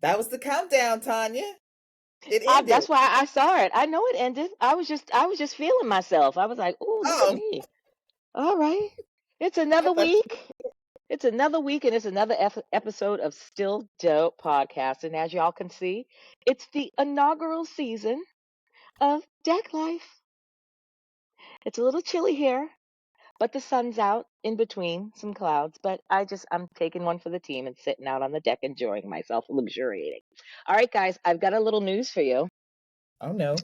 That was the countdown, Tanya. It ended. That's why I saw it. I know it ended. I was just feeling myself. I was like, "Ooh, look at Oh, me." All right. It's I another thought week. It's another week, and it's another episode of Still Dope podcast. And as y'all can see, it's the inaugural season of Deck Life. It's a little chilly here, but the sun's out in between some clouds. But I'm taking one for the team and sitting out on the deck enjoying myself, luxuriating. All right, guys, I've got a little news for you. Oh no.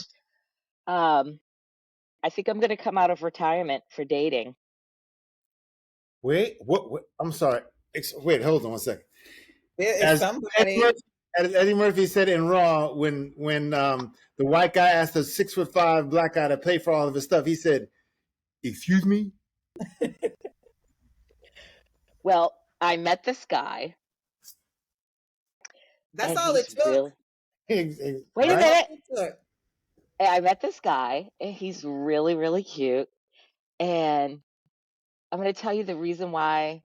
I think I'm going to come out of retirement for dating. Wait, what? I'm sorry. Wait, hold on one second. There is As somebody. Eddie Murphy said in Raw, when the white guy asked a 6'5" black guy to pay for all of his stuff, he said, "Excuse me." Well, I met this guy. That's and all it he's took. really. Wait a Right? minute. I met this guy, and he's really, really cute. And I'm going to tell you the reason why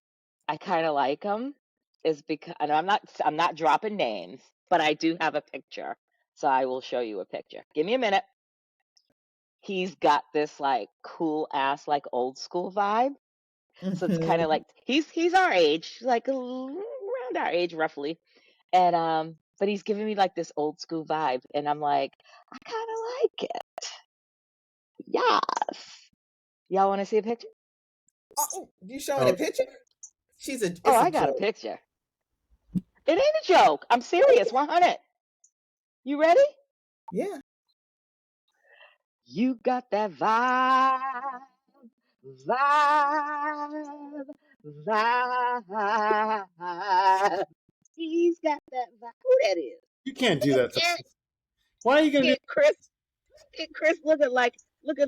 I kind of like him is because, and I'm not dropping names, but I do have a picture, so I will show you a picture. Give me a minute. He's got this like cool ass, like old school vibe. So it's kind of like he's our age, like around our age roughly. And but he's giving me like this old school vibe, and I'm like, I kind of like it. Yes. Y'all want to see a picture? Oh, you showing a picture? It's I a got a joke. picture. It ain't a joke. I'm serious. 100. You ready? Yeah. You got that vibe, vibe. He's got that vibe. Who that is? You can't do that. Look Why are you gonna do? at Chris. Look at Chris looking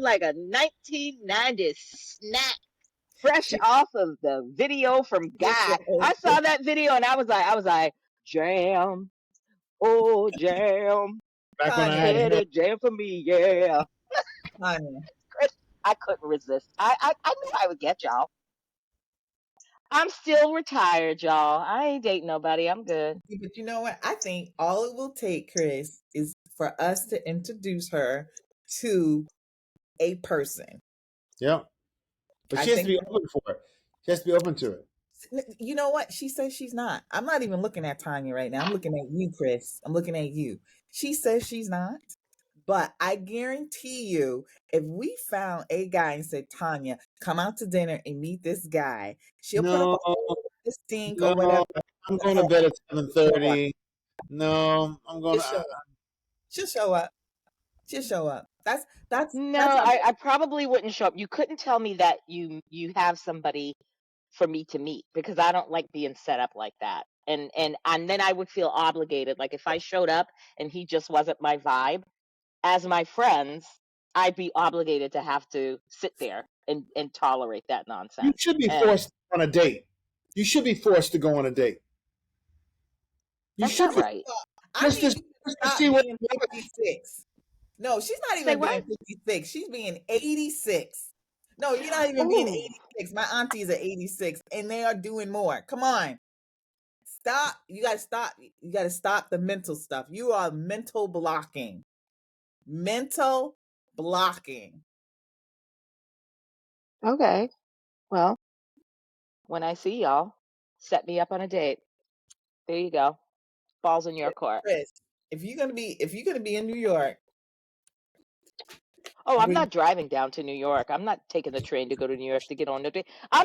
like a 1990s snack, fresh off of the video from Guy. I saw that video and I was like, jam, oh jam, Back when I had hit hair. it, jam for me, yeah. Tanya. Chris, I couldn't resist. I knew I would get y'all. I'm still retired, y'all. I ain't dating nobody. I'm good. But you know what? I think all it will take, Chris, is for us to introduce her to a person. Yeah, but she has to be open for it. She has to be open to it. You know what? She says she's not. I'm not even looking at Tanya right now. I'm looking at you, Chris. I'm looking at you. She says she's not. But I guarantee you, if we found a guy and said, Tanya, come out to dinner and meet this guy, she'll put up a whole stink or whatever. I'm going to bed at 7:30. No, I'm going to. She'll show up. She'll show up. No, I probably wouldn't show up. You couldn't tell me that you have somebody for me to meet because I don't like being set up like that. And then I would feel obligated. Like if I showed up and he just wasn't my vibe, as my friends, I'd be obligated to have to sit there and tolerate that nonsense. You should be forced on a date. You should be forced to go on a date. You should be right. Just to see what 56. No, she's not even being 56. She's being 86. No, you're not even being 86. My aunties are 86 and they are doing more. Come on. Stop. You gotta stop. You gotta stop the mental stuff. You are mental blocking. Mental blocking. Okay. Well, when I see y'all, set me up on a date. There you go. Ball's in your court. Chris, if you're gonna be in New York. Oh, I'm not driving down to New York. I'm not taking the train to go to New York to get on the date. I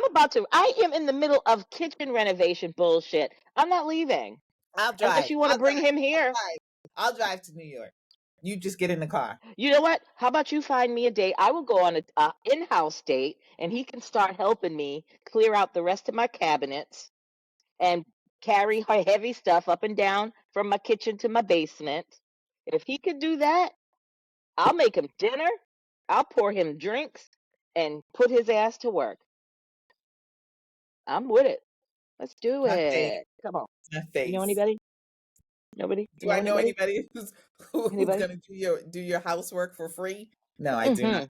am in the middle of kitchen renovation bullshit. I'm not leaving. I'll drive. Unless you want to bring him here. I'll drive to New York. You just get in the car. You know what? How about you find me a date? I will go on a in-house date, and he can start helping me clear out the rest of my cabinets and carry her heavy stuff up and down from my kitchen to my basement. If he could do that, I'll make him dinner. I'll pour him drinks, and put his ass to work. I'm with it. Let's do My face. it. Come on. My You know face. anybody? Nobody? You Do know I know anybody? anybody who's Anybody? gonna do your housework for free? No, I do not. Mm-hmm.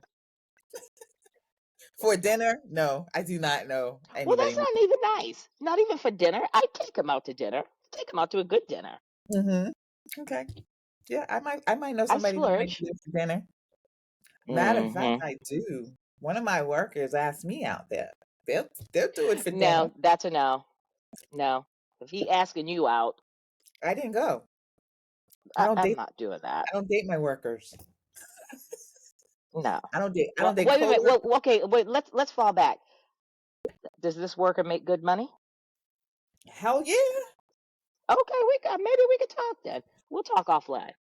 For dinner? No, I do not know Well, anybody. that's not even nice. Not even for dinner. I take him out to dinner. Take him out to a good dinner. Mm-hmm. Okay. Yeah, I might know I somebody who might splurge. do it for dinner. Matter of fact, Mm-hmm. I do. One of my workers asked me out there. They'll do it for dinner. No, that's a no. No. If he asking you out, I didn't go. I don't I'm date not doing that. I don't date my workers. No. I Well, don't date wait a minute. coworkers. Well, okay. Wait. Let's fall back. Does this worker make good money? Hell yeah. Okay, maybe we could talk then. We'll talk offline.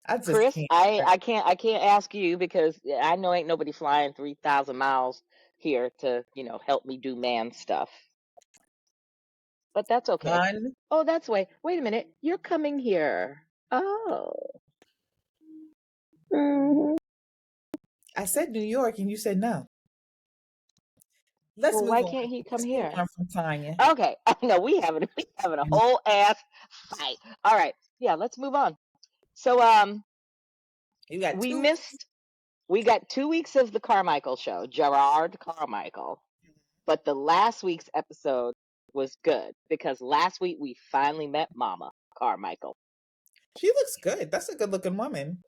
I just Chris, can't. I can't ask you because I know ain't nobody flying 3,000 miles here to, help me do man stuff. But that's okay. None. Oh, that's way. Wait a minute. You're coming here. Oh. Mhm. I said New York and you said no. Let's Well, move why on. can't he come Let's move here? on from Tanya. Okay. No, we having a whole ass fight. All right. Yeah, let's move on. So You got we 2 weeks. missed we got 2 weeks of the Carmichael show, Gerard Carmichael. But the last week's episode was good because last week we finally met Mama Carmichael. She looks good. That's a good looking woman.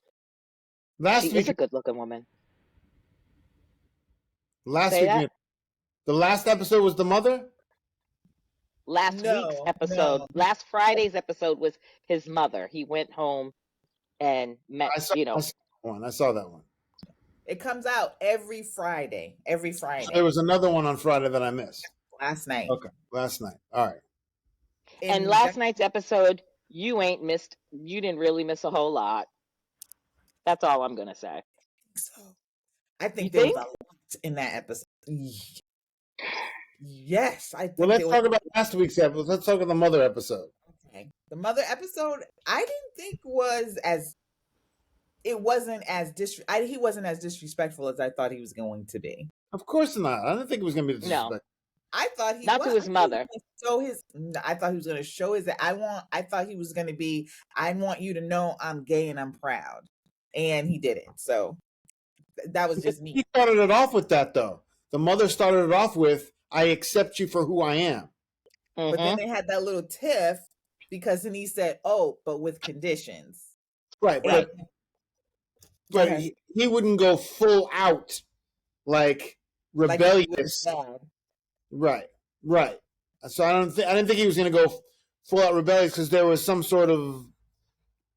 She Last is week, a good looking woman. last Say week, that? the last episode was the mother. Last week's No, episode, no. last Friday's episode was his mother. He went home and met, I saw that one. I saw that one. It comes out every Friday. Every So there Friday. was another one on Friday that I missed. Last night. Okay, last night. All right. and And last night's episode, you didn't really miss a whole lot. That's all I'm going to say. so I You think there was a think? lot in that episode. Yes, I Well, think let's there was. talk about last week's episode. Let's talk about the mother episode. Okay. The mother episode, I didn't think was as it wasn't as he wasn't as disrespectful as I thought he was going to be. Of course not. I didn't think it was going to be No, disrespectful. I thought he not was. to his mother. I thought he was going to show his. I thought he was going to be. I want you to know I'm gay and I'm proud, and he didn't. So that was just me. He started it off with that, though. The mother started it off with, "I accept you for who I am." But then Mm-hmm. they had that little tiff because then he said, "Oh, but with conditions." Right, Right. but he wouldn't go full out like Like he would rebellious. dad. Right, right. So I didn't think he was going to go full out rebellious because there was some sort of.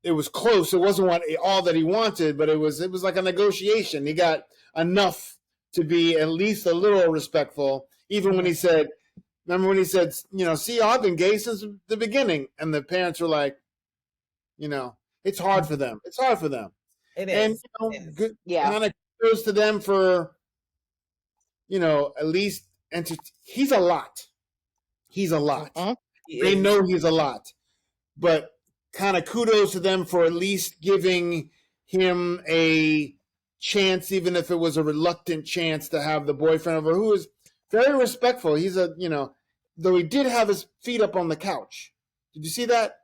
It was close. It wasn't all that he wanted, but it was like a negotiation. He got enough to be at least a little respectful, even when he said, remember when he said, see, I've been gay since the beginning. And the parents were like, it's hard for them. It's hard for them. It And, is. It is. good, Yeah. kind of goes to them for, at least, he's a lot. He's a lot. Mm-hmm. They know he's a lot. But kind of kudos to them for at least giving him a chance, even if it was a reluctant chance to have the boyfriend over, who is very respectful. He's though he did have his feet up on the couch. Did you see that?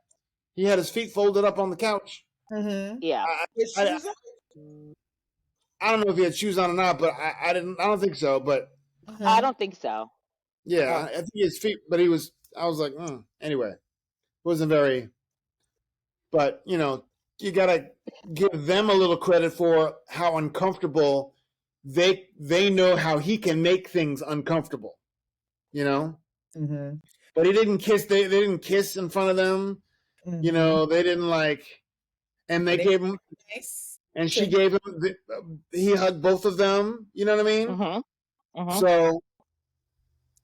He had his feet folded up on the couch. Mm-hmm. Yeah. I don't know if he had shoes on or not, but I don't think so. But I don't think so. yeah, I think his feet. But I was like, anyway, wasn't very. But you gotta give them a little credit for how uncomfortable they know how he can make things uncomfortable. Mm-hmm. But he didn't kiss. They didn't kiss in front of them. Mm-hmm. They didn't and they gave him. Nice. And she gave him. He hugged both of them. You know what I mean? Mm-hmm. Mm-hmm. So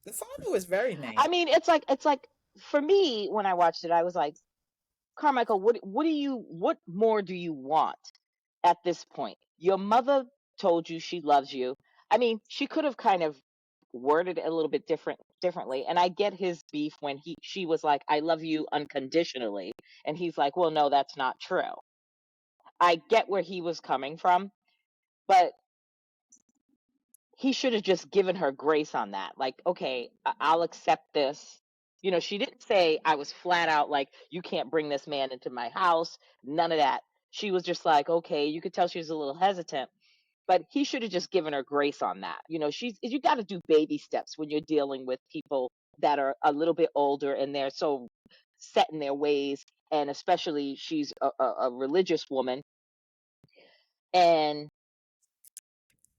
The father was very nice. I mean, it's like for me when I watched it, I was like, Carmichael, what more do you want at this point? Your mother told you she loves you. I mean, she could have kind of worded it a little bit differently. And I get his beef when she was like, I love you unconditionally. And he's like, well, no, that's not true. I get where he was coming from, but he should have just given her grace on that. Like, okay, I'll accept this. She didn't say I was flat out like, you can't bring this man into my house. None of that. She was just like, okay, you could tell she was a little hesitant, but he should have just given her grace on that. You got to do baby steps when you're dealing with people that are a little bit older and they're so set in their ways. And especially she's a religious woman. And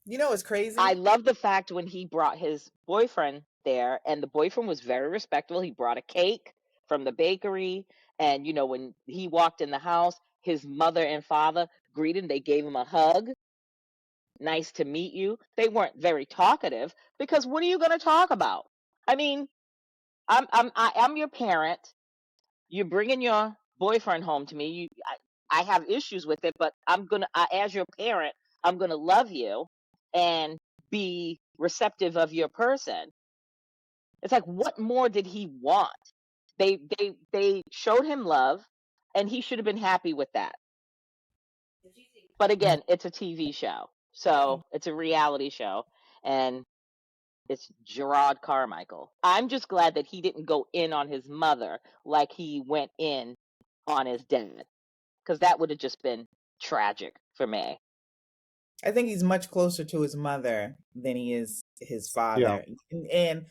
It's I crazy. love the fact when he brought his boyfriend there, and the boyfriend was very respectful. He brought a cake from the bakery. And, when he walked in the house, his mother and father greeted him. They gave him a hug. Nice to meet you. They weren't very talkative because what are you going to talk about? I mean, I'm your parent. You're bringing your boyfriend home to me. I have issues with it, but as your parent, I'm gonna love you and be receptive of your person. It's like, what more did he want? They showed him love, and he should have been happy with that. But Yeah. again, it's a TV show, so it's a reality show, and it's Gerard Carmichael. I'm just glad that he didn't go in on his mother like he went in on his dad, because that would have just been tragic for me. I think he's much closer to his mother than he is his Yeah. father. And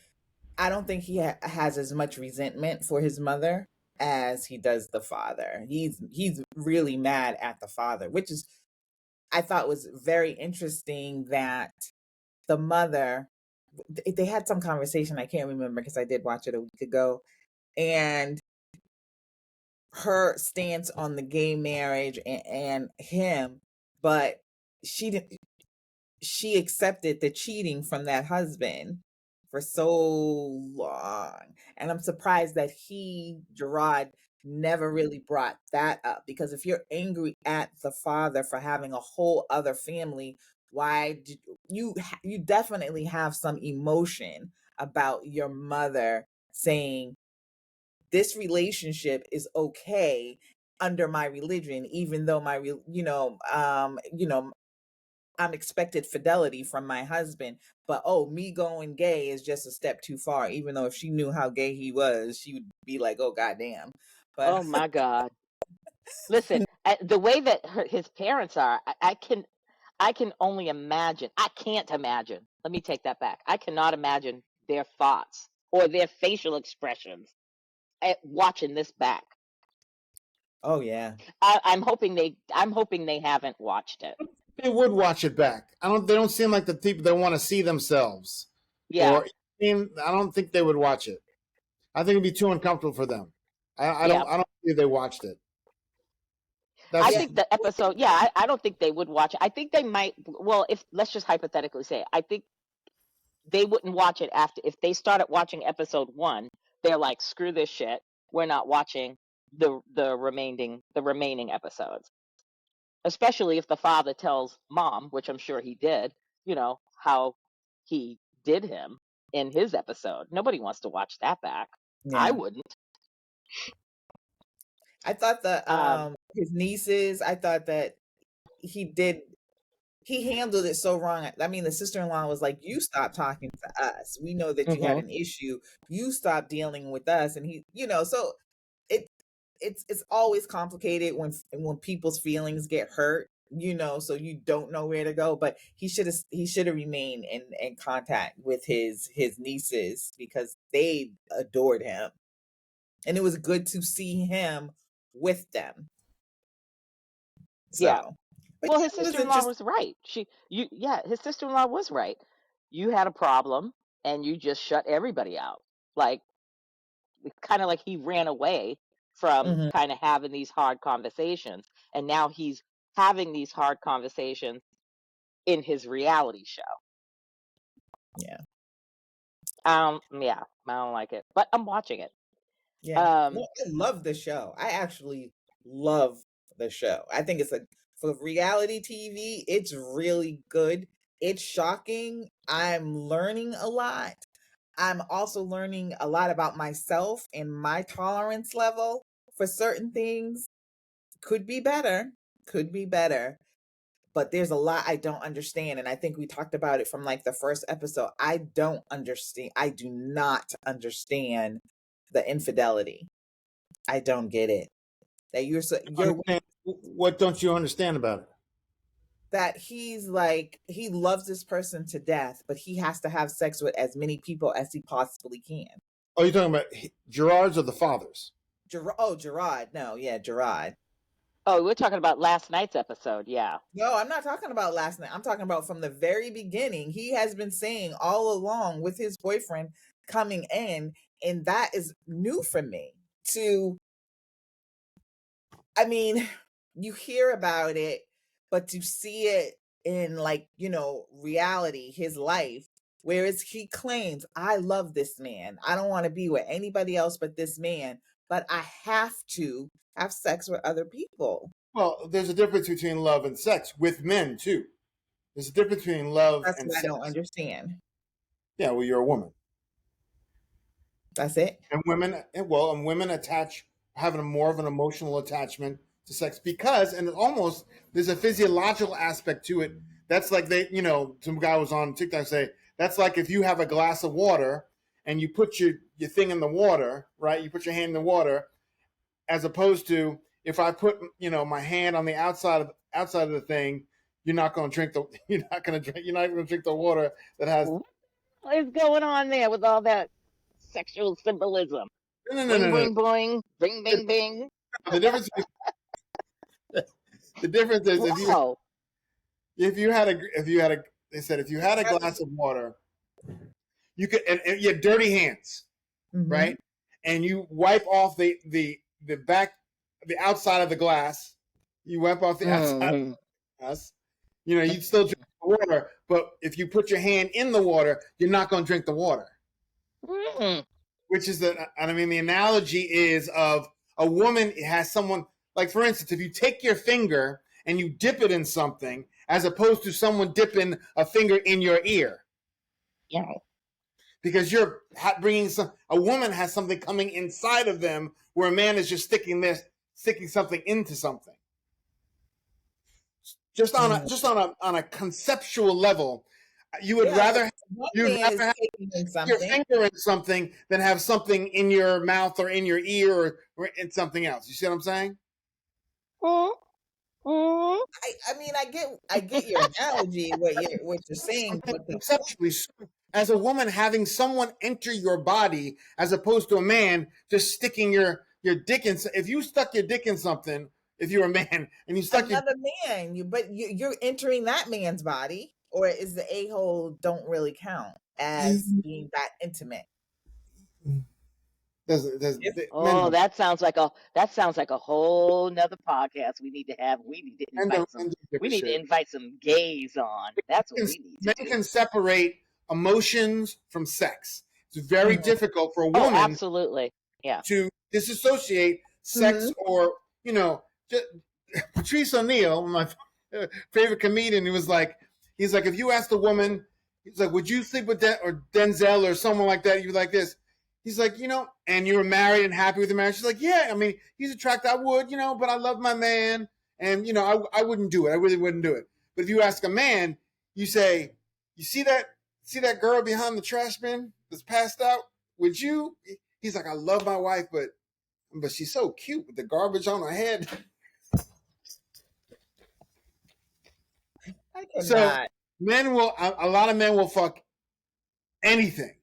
I don't think he has as much resentment for his mother as he does the father. He's really mad at the father, which is I thought was very interesting that the mother they had some conversation, I can't remember because I did watch it a week ago, and her stance on the gay marriage and him, but she didn't she accepted the cheating from that husband for so long. And I'm surprised that Gerard, never really brought that up. Because if you're angry at the father for having a whole other family, why did you definitely have some emotion about your mother saying this relationship is okay under my religion, even though I'm expected fidelity from my husband, but oh, me going gay is just a step too far. Even though if she knew how gay he was, she would be like, "Oh, goddamn." But Oh my God! Listen, the way that his parents are, I can only imagine. I can't imagine. Let me take that back. I cannot imagine their thoughts or their facial expressions at watching this back. oh yeah, I'm hoping they haven't watched it. They would watch it back. They don't seem like the people that want to see themselves. Yeah, Or I don't think they would watch it. I think it'd be too uncomfortable for them. yeah. I don't believe they watched it. I That's yeah, think the episode, yeah, I don't think they would watch it. I think they might, well, if let's just hypothetically say, I think they wouldn't watch it after, if they started watching episode one, they're like, screw this shit. We're not watching the remaining episodes. Especially if the father tells mom, which I'm sure he did, how he did him in his episode. Nobody wants to watch that back. I yeah. wouldn't. I thought Um, his nieces. I thought that he did. He handled it so wrong. I mean, the sister-in-law was like, "You stop talking to us. We know that you had mhm. an issue. You stop dealing with us." And so it it's always complicated when people's feelings get hurt, so you don't know where to go. But he should have remained in contact with his nieces because they adored him, and it was good to see him with them. Yeah. So, but Well, his yeah, it was sister-in-law interesting. was right. His sister-in-law was right. You had a problem and you just shut everybody out. Like, kind of like he ran away from Hmm. kind of having these hard conversations, and now he's having these hard conversations in his reality show. Yeah, Yeah, I don't like it, but I'm watching it. yeah. Um, No, I love the show. I actually love the show. I think it's for reality TV. It's really good. It's shocking. I'm learning a lot. I'm also learning a lot about myself and my tolerance level for certain things. Could be better. Could be better. but there's a lot I don't understand. And I think we talked about it from like the first episode. I don't understand. I do not understand the infidelity. I don't get it. That you're What don't you understand about it? that he's like, he loves this person to death, but he has to have sex with as many people as he possibly can. Oh, you're talking about Gerard's or the father's? Gerard. No, yeah, Gerard. Oh, we're talking about last night's episode. Yeah. No, I'm not talking about last night. I'm talking about from the very beginning. He has been saying all along with his boyfriend coming in, and that is new for me. I mean, you hear about it, but to see it in like, reality, his life, whereas he claims, I love this man. I don't want to be with anybody else but this man, but I have to have sex with other people. Well, there's a difference between love and sex with men too. There's a difference between love That's and what sex. I don't understand. Yeah, well, you're a woman. That's it. And women have more of an emotional attachment to sex because, and almost there's a physiological aspect to it. That's like some guy was on TikTok say that's like if you have a glass of water and you put your thing in the water, right? You put your hand in the water, as opposed to if I put my hand on the outside of the thing, you're not going to drink the water that has. What is going on there with all that sexual symbolism? No. Boing, boing, boing, bing, bing, bing. The difference is if you had a glass of water, you could and you had dirty hands, right? And you wipe off the outside of the glass. You wipe off the outside of the glass. You'd still drink the water, but if you put your hand in the water, you're not going to drink the water. Which is the analogy is of a woman has someone, like for instance, if you take your finger and you dip it in something, as opposed to someone dipping a finger in your ear. Yeah. Because you're bringing a woman has something coming inside of them, where a man is just sticking something into something. Just on a conceptual level, you would rather have your finger in something than have something in your mouth or in your ear or in something else. You see what I'm saying? I get your analogy, what you're saying, but conceptually, as a woman, having someone enter your body as opposed to a man just sticking your dick in. If you stuck your dick in something, if you're a man and you stuck another man, you're entering that man's body, or is the a-hole don't really count as being that intimate? That sounds like a whole nother podcast we need to have. We need to invite some gays on. That's what we need to do. Men can separate emotions from sex. It's very difficult for a woman absolutely. Yeah. To disassociate sex or, Patrice O'Neill, my favorite comedian, he's like, if you asked a woman, he's like, would you sleep with Denzel or someone like that? You're like this. He's like, and you were married and happy with the marriage. She's like, yeah, I mean, he's attractive. I would, but I love my man. And, I wouldn't do it. I really wouldn't do it. But if you ask a man, you say, you see that girl behind the trash bin that's passed out? Would you? He's like, I love my wife, but she's so cute with the garbage on her head. I cannot. So a lot of men will fuck anything.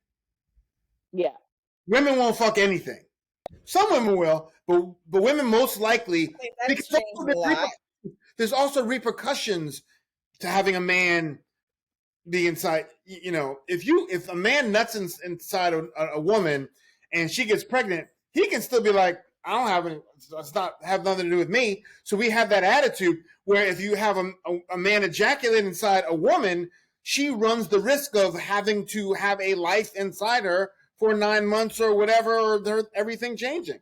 Yeah. Women won't fuck anything. Some women will, but women most likely, because there's also repercussions to having a man be inside. If a man nuts inside a woman and she gets pregnant, he can still be like, I don't have any. It's not have nothing to do with me. So we have that attitude where if you have a man ejaculate inside a woman, she runs the risk of having to have a life inside her for 9 months or whatever, or everything changing.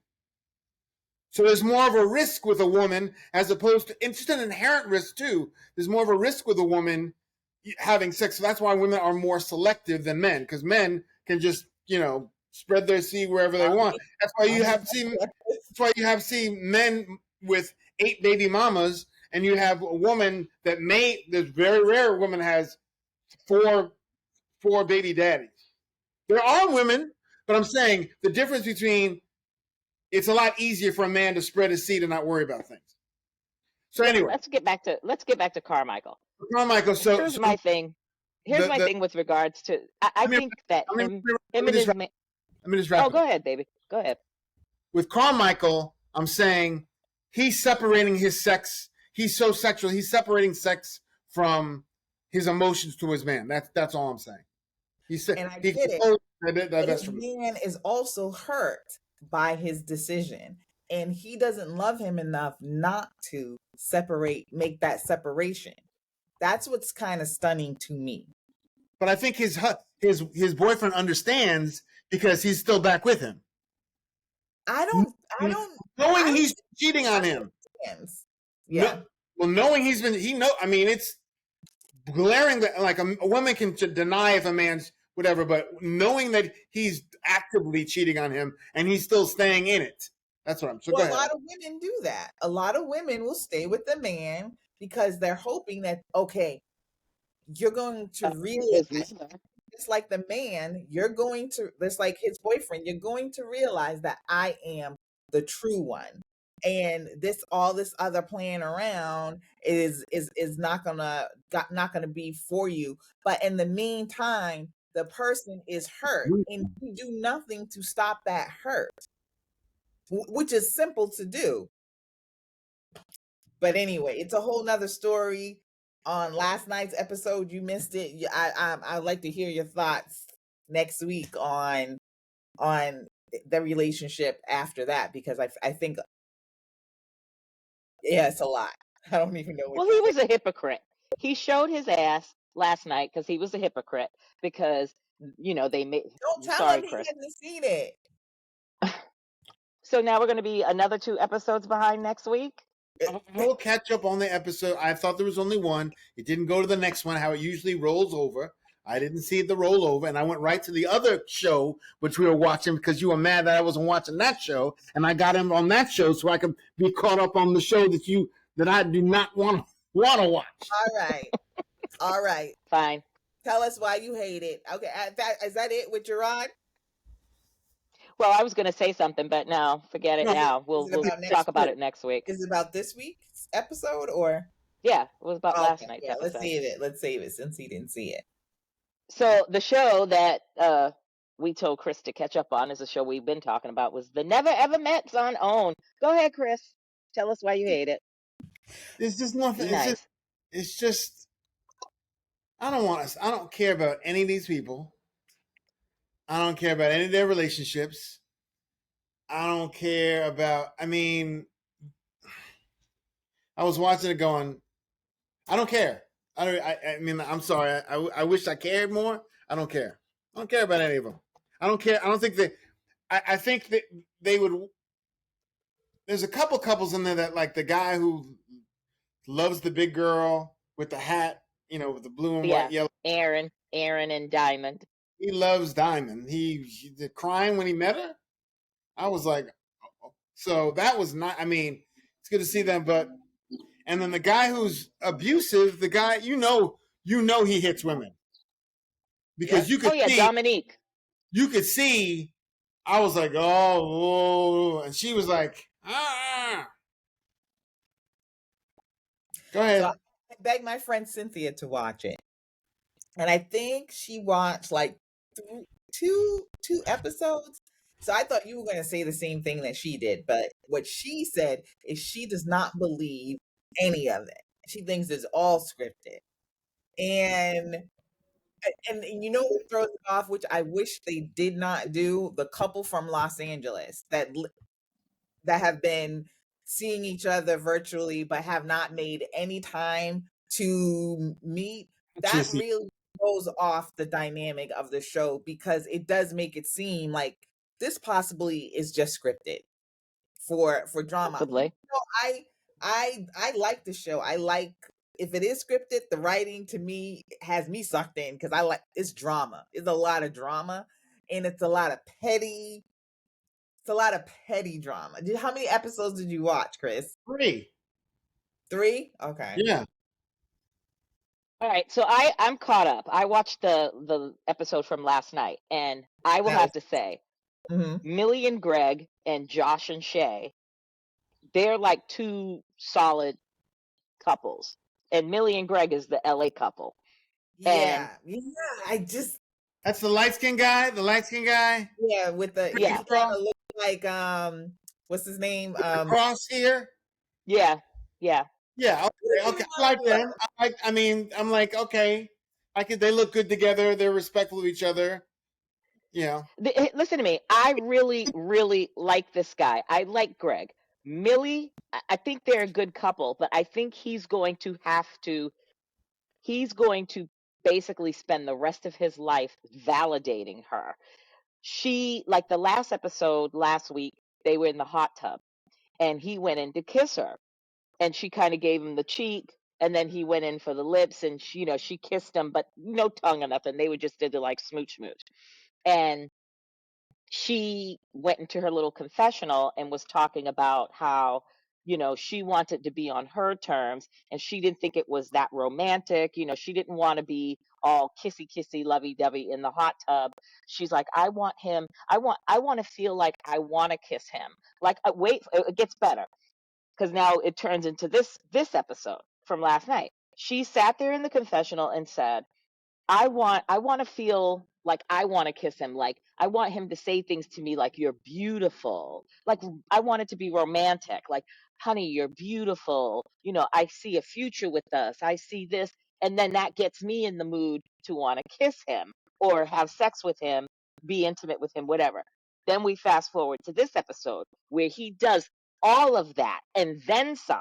So there's more of a risk with a woman as opposed to, it's just an inherent risk too. There's more of a risk with a woman having sex. So that's why women are more selective than men, because men can just, spread their seed wherever they want. That's why you have seen men with 8 baby mamas and you have a woman that there's very rare a woman has four baby daddies. There are women, but I'm saying the difference between it's a lot easier for a man to spread his seed and not worry about things. So anyway, let's get back to Carmichael. Carmichael. Here's my thing. Here's my thing with regards to. I think that him and his. Let me just wrap. Oh, go ahead, baby. Go ahead. With Carmichael, I'm saying he's separating his sex. He's so sexual. He's separating sex from his emotions to his man. That's all I'm saying. He said, and I get it. But his man is also hurt by his decision, and he doesn't love him enough not to make that separation. That's what's kind of stunning to me. But I think his boyfriend understands because he's still back with him. I don't knowing he's cheating on him. Yeah. Knowing it's glaring that like a woman can deny if a man's whatever, but knowing that he's actively cheating on him and he's still staying in it. That's what I'm saying. Well, a lot of women do that. A lot of women will stay with the man because they're hoping that, okay, you're going to realize, just like the man, just like his boyfriend, you're going to realize that I am the true one. And all this other playing around is not gonna be for you. But in the meantime, the person is hurt, and you do nothing to stop that hurt, which is simple to do. But anyway, it's a whole nother story. On last night's episode, you missed it. I'd like to hear your thoughts next week on the relationship after that, because I think, yeah, it's a lot. I don't even know. Well, he was a hypocrite. He showed his ass last night because he was a hypocrite. Because they made. Don't tell him he hasn't seen it. So now we're going to be another 2 episodes behind next week. We'll catch up on the episode. I thought there was only one. It didn't go to the next one, how it usually rolls over. I didn't see the rollover, and I went right to the other show, which we were watching because you were mad that I wasn't watching that show, and I got him on that show so I could be caught up on the show that I do not want to watch. All right. Fine. Tell us why you hate it. Okay, is that it with Gerard? Well, I was going to say something, but no, forget it now. We'll talk about it next week. Is it about this week's episode or? Yeah, it was about last night's episode. Let's save it since he didn't see it. So the show that we told Chris to catch up on is a show we've been talking about, was The Never Ever Mets on OWN. Go ahead, Chris. Tell us why you hate it. It's just nothing. Nice. It's just I don't care about any of these people. I don't care about any of their relationships. I don't care about, I was watching it going, I don't care. I'm sorry. I wish I cared more. I don't care. I don't care about any of them. I don't care. I don't think I think that they would, there's a couple couples in there that, like the guy who loves the big girl with the hat, with the blue and white, yellow. Aaron and Diamond. He loves Diamond. He crying when he met her. I was like, so that was not. It's good to see them, and then the guy who's abusive, the guy you know he hits women because you could see Dominique. You could see. I was like, oh, and she was like, ah. Go ahead. So I begged my friend Cynthia to watch it, and I think she watched like two episodes. So I thought you were going to say the same thing that she did, but what she said is she does not believe any of it. She thinks it's all scripted, and what throws me off, which I wish they did not do, the couple from Los Angeles that have been seeing each other virtually but have not made any time to meet. That really throws off the dynamic of the show, because it does make it seem like this possibly is just scripted for drama. Possibly. I like the show. I like, if it is scripted, the writing to me has me sucked in, because it's drama. It's a lot of drama, and it's a lot of petty. It's a lot of petty drama. How many episodes did you watch, Chris? 3. 3? Okay. Yeah. All right, so I'm caught up. I watched the episode from last night, and I will That was have to say, mhm. Millie and Greg and Josh and Shay, they're like two solid couples. And Millie and Greg is the LA couple. And Yeah. Yeah, I just That's the light skinned guy. The light skinned guy. yeah, with the he yeah, kind Strong. of looks like what's his name? With the cross here. yeah, yeah. Yeah. Okay. Okay. I like them. I mean, I'm like, okay. I could. They look good together. They're respectful of each other. Yeah. Listen to me. I really, really like this guy. I like Greg. Millie, I think they're a good couple, but I think he's going to basically spend the rest of his life validating her. Like the last episode last week, they were in the hot tub and he went in to kiss her and she kind of gave him the cheek. And then he went in for the lips and she kissed him, but no tongue or nothing. They were just did the like smooch smooch. And she went into her little confessional and was talking about how she wanted to be on her terms and she didn't think it was that romantic. She didn't want to be all kissy kissy lovey dovey in the hot tub. She's like, I want to feel like I want to kiss him. Like, wait, it gets better because now it turns into this episode from last night. She sat there in the confessional and said, I want to feel like I want to kiss him. Like I want him to say things to me like you're beautiful. Like I want it to be romantic. Like, honey, you're beautiful. I see a future with us. I see this. And then that gets me in the mood to want to kiss him or have sex with him, be intimate with him, whatever. Then we fast forward to this episode where he does all of that and then some.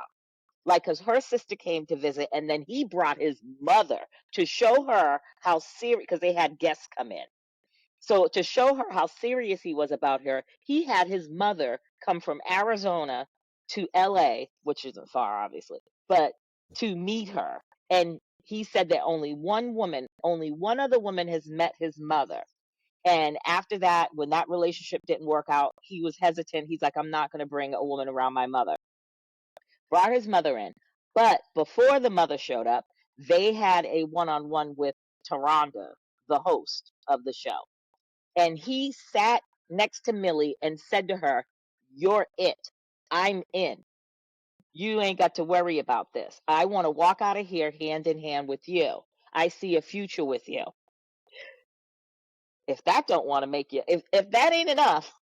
Like, because her sister came to visit, and then he brought his mother to show her how serious, because they had guests come in. So, to show her how serious he was about her, he had his mother come from Arizona to LA, which isn't far, obviously, but to meet her. And he said that only one other woman has met his mother. And after that, when that relationship didn't work out, he was hesitant. He's like, I'm not going to bring a woman around my mother. Brought his mother in. But before the mother showed up, they had a one-on-one with Taronda, the host of the show. And he sat next to Millie and said to her, "You're it. I'm in. You ain't got to worry about this. I want to walk out of here hand in hand with you. I see a future with you." If that don't want to make you, if that ain't enough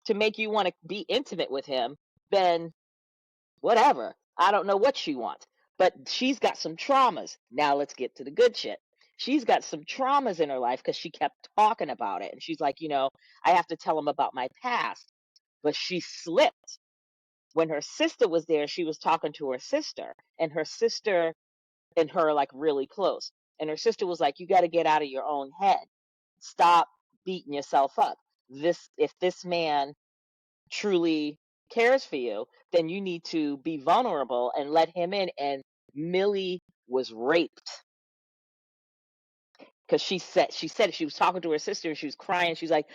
to make you want to be intimate with him, then whatever. I don't know what she wants, but she's got some traumas. Now let's get to the good shit. She's got some traumas in her life because she kept talking about it. And she's like, I have to tell him about my past. But she slipped. When her sister was there, she was talking to her sister, and her sister and her like really close. And her sister was like, "You got to get out of your own head. Stop beating yourself up. If this man truly cares for you, then you need to be vulnerable and let him in." And Millie was raped because she said she was talking to her sister and she was crying. She's like,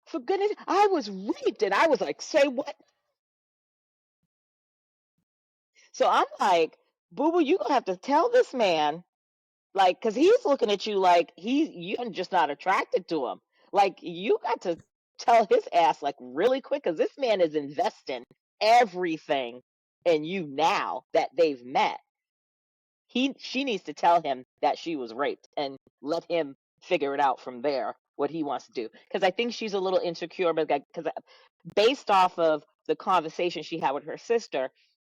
"For goodness, I was raped." And I was like, "Say what?" So I'm like, "Boo boo, you gonna have to tell this man, like, because he's looking at you like you're just not attracted to him. Like, you got to tell his ass like really quick because this man is investing everything in you now that they've met. She needs to tell him that she was raped and let him figure it out from there what he wants to do, because I think she's a little insecure, but because based off of the conversation she had with her sister,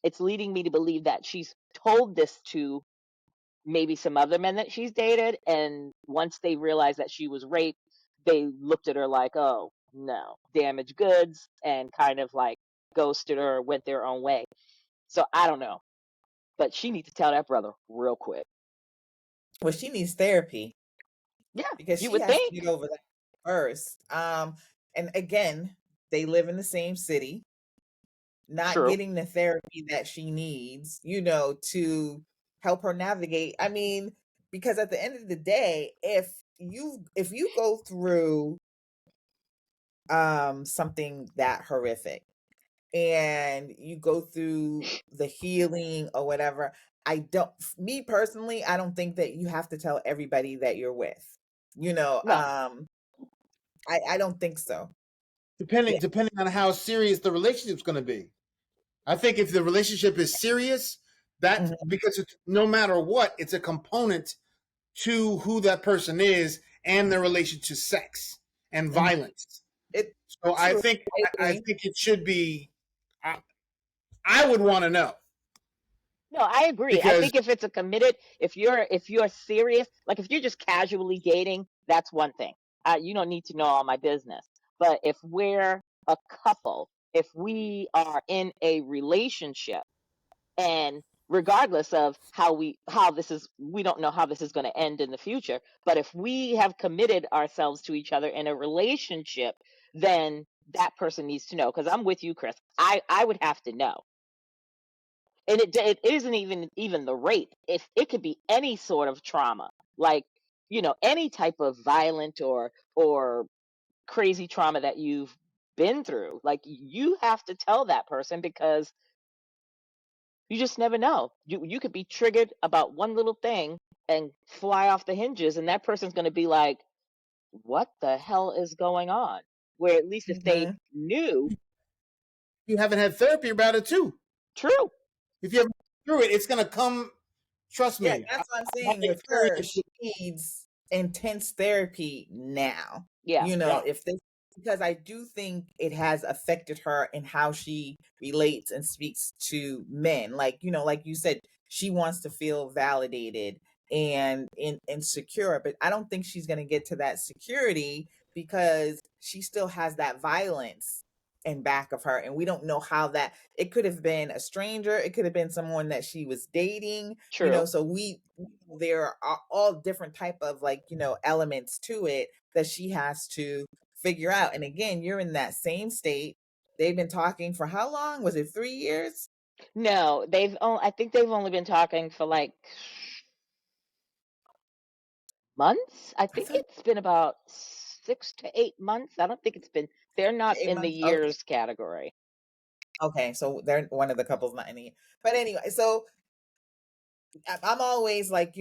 it's leading me to believe that she's told this to maybe some other men that she's dated, and once they realized that she was raped, they looked at her like, oh no, damaged goods, and kind of like ghosted her or went their own way. So I don't know, but she needs to tell that brother real quick. Well, she needs therapy Yeah, because you she would has to think. get over that first. And again, they live in the same city, not True. getting the therapy that she needs, to help her navigate. I mean, because at the end of the day, if you go through something that horrific and you go through the healing or whatever. Me personally, I don't think that you have to tell everybody that you're with. You know, No. I don't think so. Depending on how serious the relationship's going to be. I think if the relationship is serious, that Mhm, because it's, no matter what, it's a component to who that person is and their relation to sex and mhm. violence. It So I true. think I I agree. think it should be. I, I would want to know No, I agree. I because think if it's a committed, if you're serious, like if you're just casually dating, that's one thing. You don't need to know all my business. But if we're a couple, if we are in a relationship, and regardless of how this is, we don't know how this is going to end in the future. But if we have committed ourselves to each other in a relationship, then that person needs to know. Because I'm with you, Chris. I would have to know. And it isn't even the rape. It could be any sort of trauma, like, any type of violent or crazy trauma that you've been through. Like, you have to tell that person, because you just never know. You could be triggered about one little thing and fly off the hinges, and that person's going to be like, what the hell is going on? Where at least if they Mhm. knew. you haven't had therapy about it too. True. If you haven't been through it, it's going to come. Trust Yeah, me, that's what I'm my saying with her. experience. She needs intense therapy now. Yeah. You know, Yeah, if this because I do think it has affected her in how she relates and speaks to men. Like, like you said, she wants to feel validated and insecure, but I don't think she's gonna get to that security because she still has that violence in back of her. And we don't know how that it could have been a stranger, it could have been someone that she was dating, True. so there are all different type of like elements to it that she has to figure out. And again, you're in that same state. They've been talking for how long? Was it 3 years? No, I think they've only been talking for like months. I I think thought it's been about 6 to 8 months. I don't think it's been. They're not 8 in the months. Okay. years category. Okay, so they're one of the couples not any. But anyway, so I'm always like,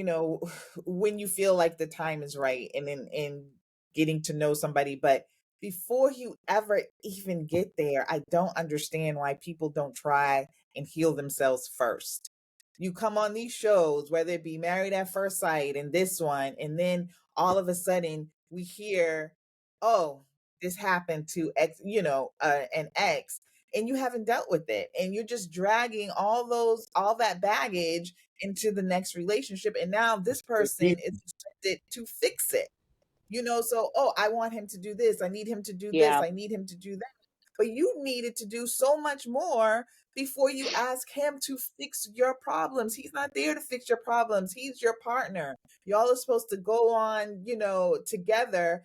when you feel like the time is right and in getting to know somebody, but before you ever even get there, I don't understand why people don't try and heal themselves first. You come on these shows, whether it be Married at First Sight and this one, and then all of a sudden we hear, oh, this happened to an ex, and you haven't dealt with it, and you're just dragging all that baggage into the next relationship, and now this person is expected to fix it. So, oh, I want him to do this, I need him to do this, Yeah. I need him to do that. But you needed to do so much more before you ask him to fix your problems. He's not there to fix your problems. He's your partner. Y'all are supposed to go on, together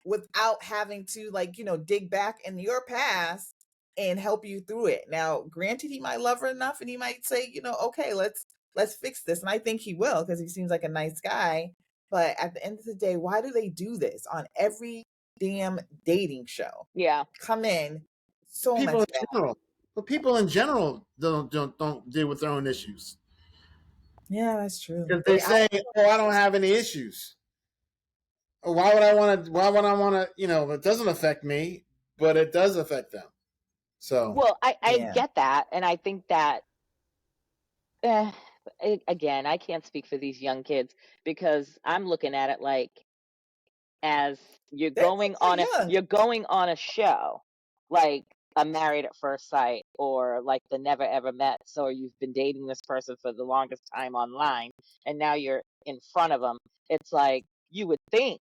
without having to like, dig back in your past and help you through it. Now, granted, he might love her enough and he might say, okay, let's fix this. And I think he will because he seems like a nice guy. But at the end of the day, why do they do this on every damn dating show? Yeah. Come in so people much in bad. general. But people in general don't deal with their own issues Yeah, that's true. because they I say, "Oh, I don't have any issues." Why would I want to? Why would I want to? It doesn't affect me, but it does affect them. So Well, I yeah. get that, and I think that, eh, again, I can't speak for these young kids, because I'm looking at it like, as They're not that young. you're going on a show, like a Married at First Sight, or like the Never Ever Met. So you've been dating this person for the longest time online, and now you're in front of them. It's like, you would think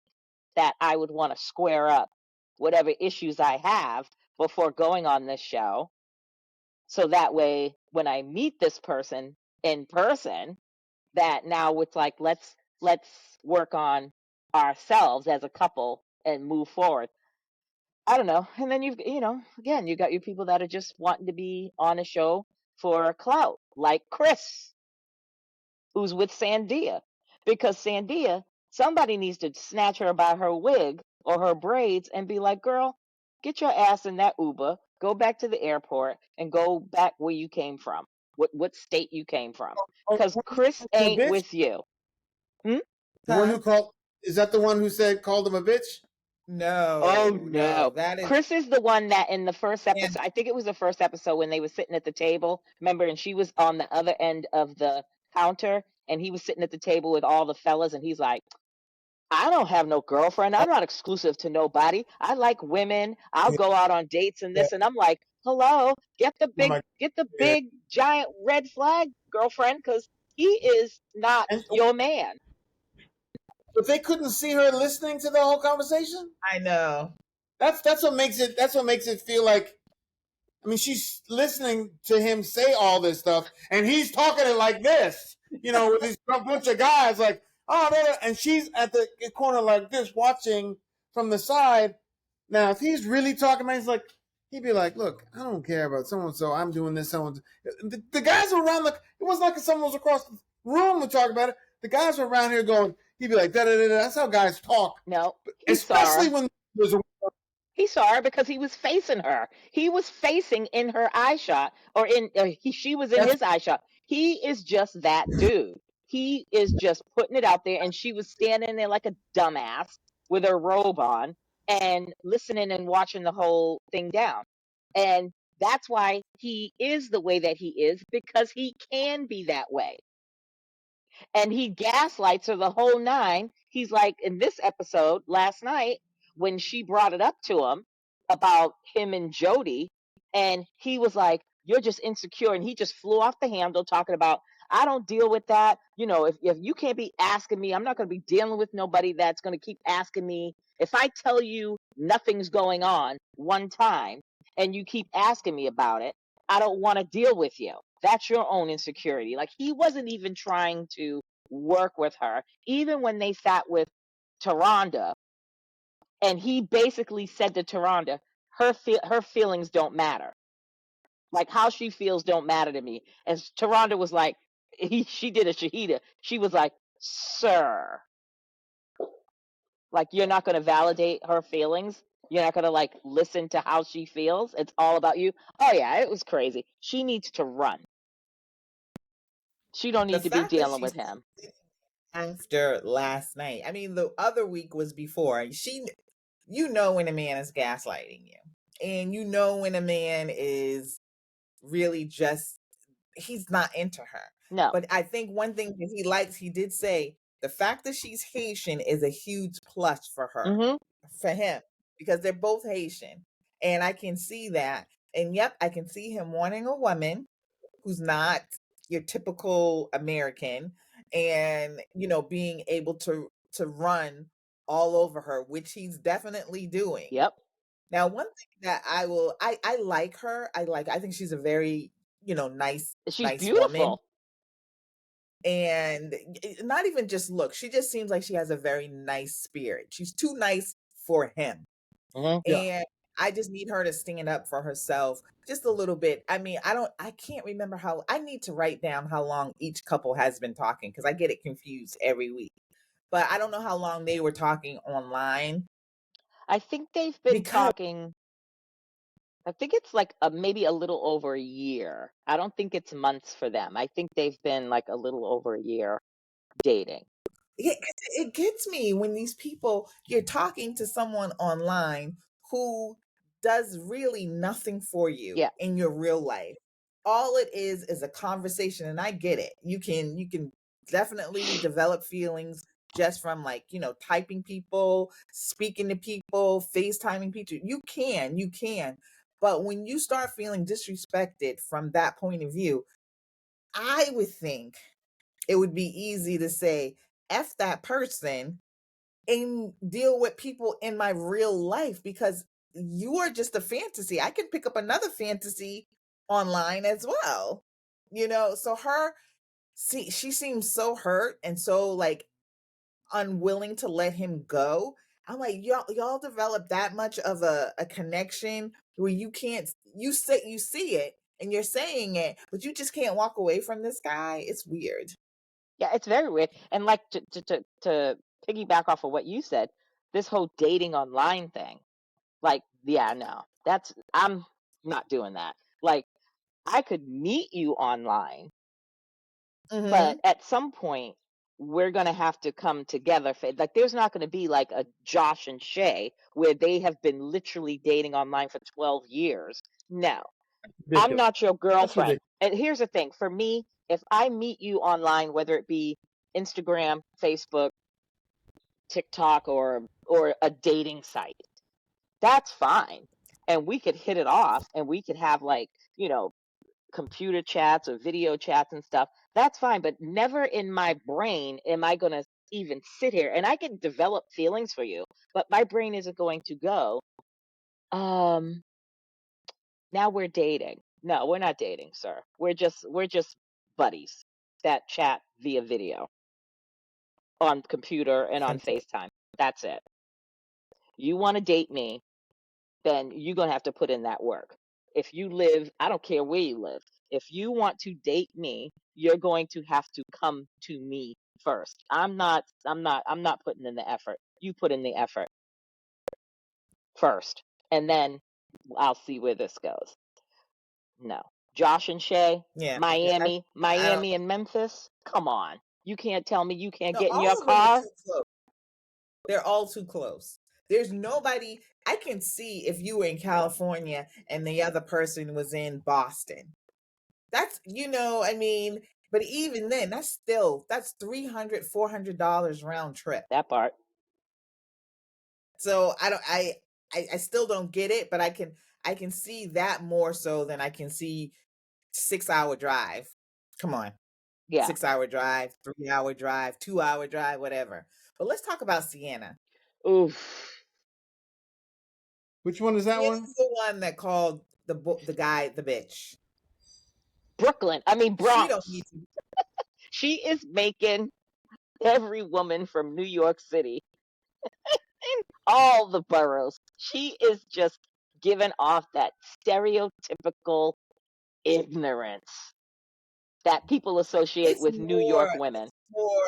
that I would want to square up whatever issues I have before going on this show, so that way when I meet this person in person, that now it's like, let's work on ourselves as a couple and move forward. I don't know. And then again, you got your people that are just wanting to be on a show for clout, like Chris, who's with Sandia. Because Sandia, somebody needs to snatch her by her wig or her braids and be like, girl, get your ass in that Uber. Go back to the airport and go back where you came from. What state you came from? Oh, Because Chris a ain't bitch. with you. Hmm? The one Huh? who called, is that the one who said called him a bitch? Oh No, no, no. that is Chris is the one that in the first and episode, I think it was the first episode when they were sitting at the table, remember, and she was on the other end of the counter and he was sitting at the table with all the fellas and he's like, I don't have no girlfriend. I'm not exclusive to nobody. I like women. I'll Yeah, go out on dates and yeah. this. And I'm like, hello, Oh my, get the yeah. big giant red flag, girlfriend, because he is not And your man. but they couldn't see her listening to the whole conversation. I know. That's what makes it. That's what makes it feel like. I mean, she's listening to him say all this stuff, and he's talking it like this. You know, with these bunch of guys, like, oh, and she's at the corner like this, watching from the side. Now, if he's really talking, man, he'd be like, "Look, I don't care about so and so. I'm doing this. Someone, the guys were around. It wasn't like someone was across the room to talk about it. The guys were around here going. He'd be like, da da da. That's how guys talk, No, he saw especially her. when there's a He saw her because he was facing her. He was facing in her eye shot, or she was in that's his eye shot. He is just that dude. He is just putting it out there, and she was standing there like a dumbass with her robe on and listening and watching the whole thing down. And that's why he is the way that he is because he can be that way and he gaslights her the whole nine. He's like, in this episode last night, when she brought it up to him about him and Jody, and he was like, you're just insecure. And he just flew off the handle talking about, I don't deal with that. You know, if you can't be asking me, I'm not going to be dealing with nobody that's going to keep asking me. If I tell you nothing's going on one time and you keep asking me about it, I don't want to deal with you. That's your own insecurity. Like he wasn't even trying to work with her, even when they sat with Taronda, and he basically said to Taronda, her feelings don't matter. Like how she feels don't matter to me. And Taronda was like, she did a Shahida. She was like, sir, like you're not going to validate her feelings. You're not going to like listen to how she feels. It's all about you. Oh yeah, it was crazy. She needs to run. She don't The need to be fact that dealing she's with him. after last night. I mean, the other week was before. You know when a man is gaslighting you, and you know when a man is really just he's not into her. No. But I think one thing that he likes, he did say the fact that she's Haitian is a huge plus for her, Mm-hmm. for him, because they're both Haitian. And I can see that. And yep, I can see him wanting a woman who's not your typical American and, being able to run all over her, which he's definitely doing. Yep. Now, one thing that I like her. I think she's a very, She's nice woman. beautiful. And not even just look, she just seems like she has a very nice spirit. She's too nice for him. Mm-hmm. yeah. And I just need her to stand up for herself just a little bit. I mean, I can't remember how I need to write down how long each couple has been talking because I get it confused every week. But I don't know how long they were talking online I think they've been because talking. I think it's like maybe a little over a year. I don't think it's months for them. I think they've been like a little over a year dating. it gets me when these people you're talking to someone online who does really nothing for you Yeah. in your real life. All it is a conversation, and I get it. You can definitely develop feelings just from like, typing people, speaking to people, FaceTiming people. You can. But when you start feeling disrespected from that point of view, I would think it would be easy to say F that person and deal with people in my real life because you are just a fantasy. I can pick up another fantasy online as well. So she seems so hurt and so like unwilling to let him go. I'm like, y'all develop that much of a connection where you see it and you're saying it, but you just can't walk away from this guy. It's weird. Yeah, it's very weird. And like to piggyback off of what you said, this whole dating online thing. Like, yeah, no. not doing that. Like, I could meet you online, but Mm-hmm. at some point we're going to have to come together. Like, there's not going to be like a Josh and Shay where they have been literally dating online for 12 years. No, I'm Ridiculous. not your That's girlfriend. ridiculous. And here's the thing, for me, if I meet you online, whether it be Instagram, Facebook, TikTok, or a dating site, that's fine. And we could hit it off and we could have, like, computer chats or video chats and stuff. That's fine, but never in my brain am I going to even sit here, and I can develop feelings for you, but my brain isn't going to go, um now we're dating. No, we're not dating, sir. We're just buddies that chat via video on computer and on FaceTime. That's it. You want to date me, then you're going to have to put in that work. If you live, I don't care where you live. If you want to date me, you're going to have to come to me first. I'm not putting in the effort. You put in the effort first. And then I'll see where this goes. No. Josh and Shay, Yeah, Miami, I don't. Miami and Memphis. Come on. You can't tell me you can't No, get in your all of them are car. too close. They're all too close. There's nobody I can see if you were in California and the other person was in Boston. That's I mean, but even then, that's $300, $400 round trip. That part. So I don't I still don't get it, but I can see that more so than I can see 6 hour drive. Come on. Yeah. 6 hour drive, 3 hour drive, 2 hour drive, whatever. But let's talk about Sienna. Oof. Which one is that one? Sienna's the one that called the guy the bitch. Brooklyn. I mean, She don't Bronx. need to. She is making every woman from New York City, all the boroughs. She is just giving off that stereotypical ignorance that people associate It's with New more York women. it's more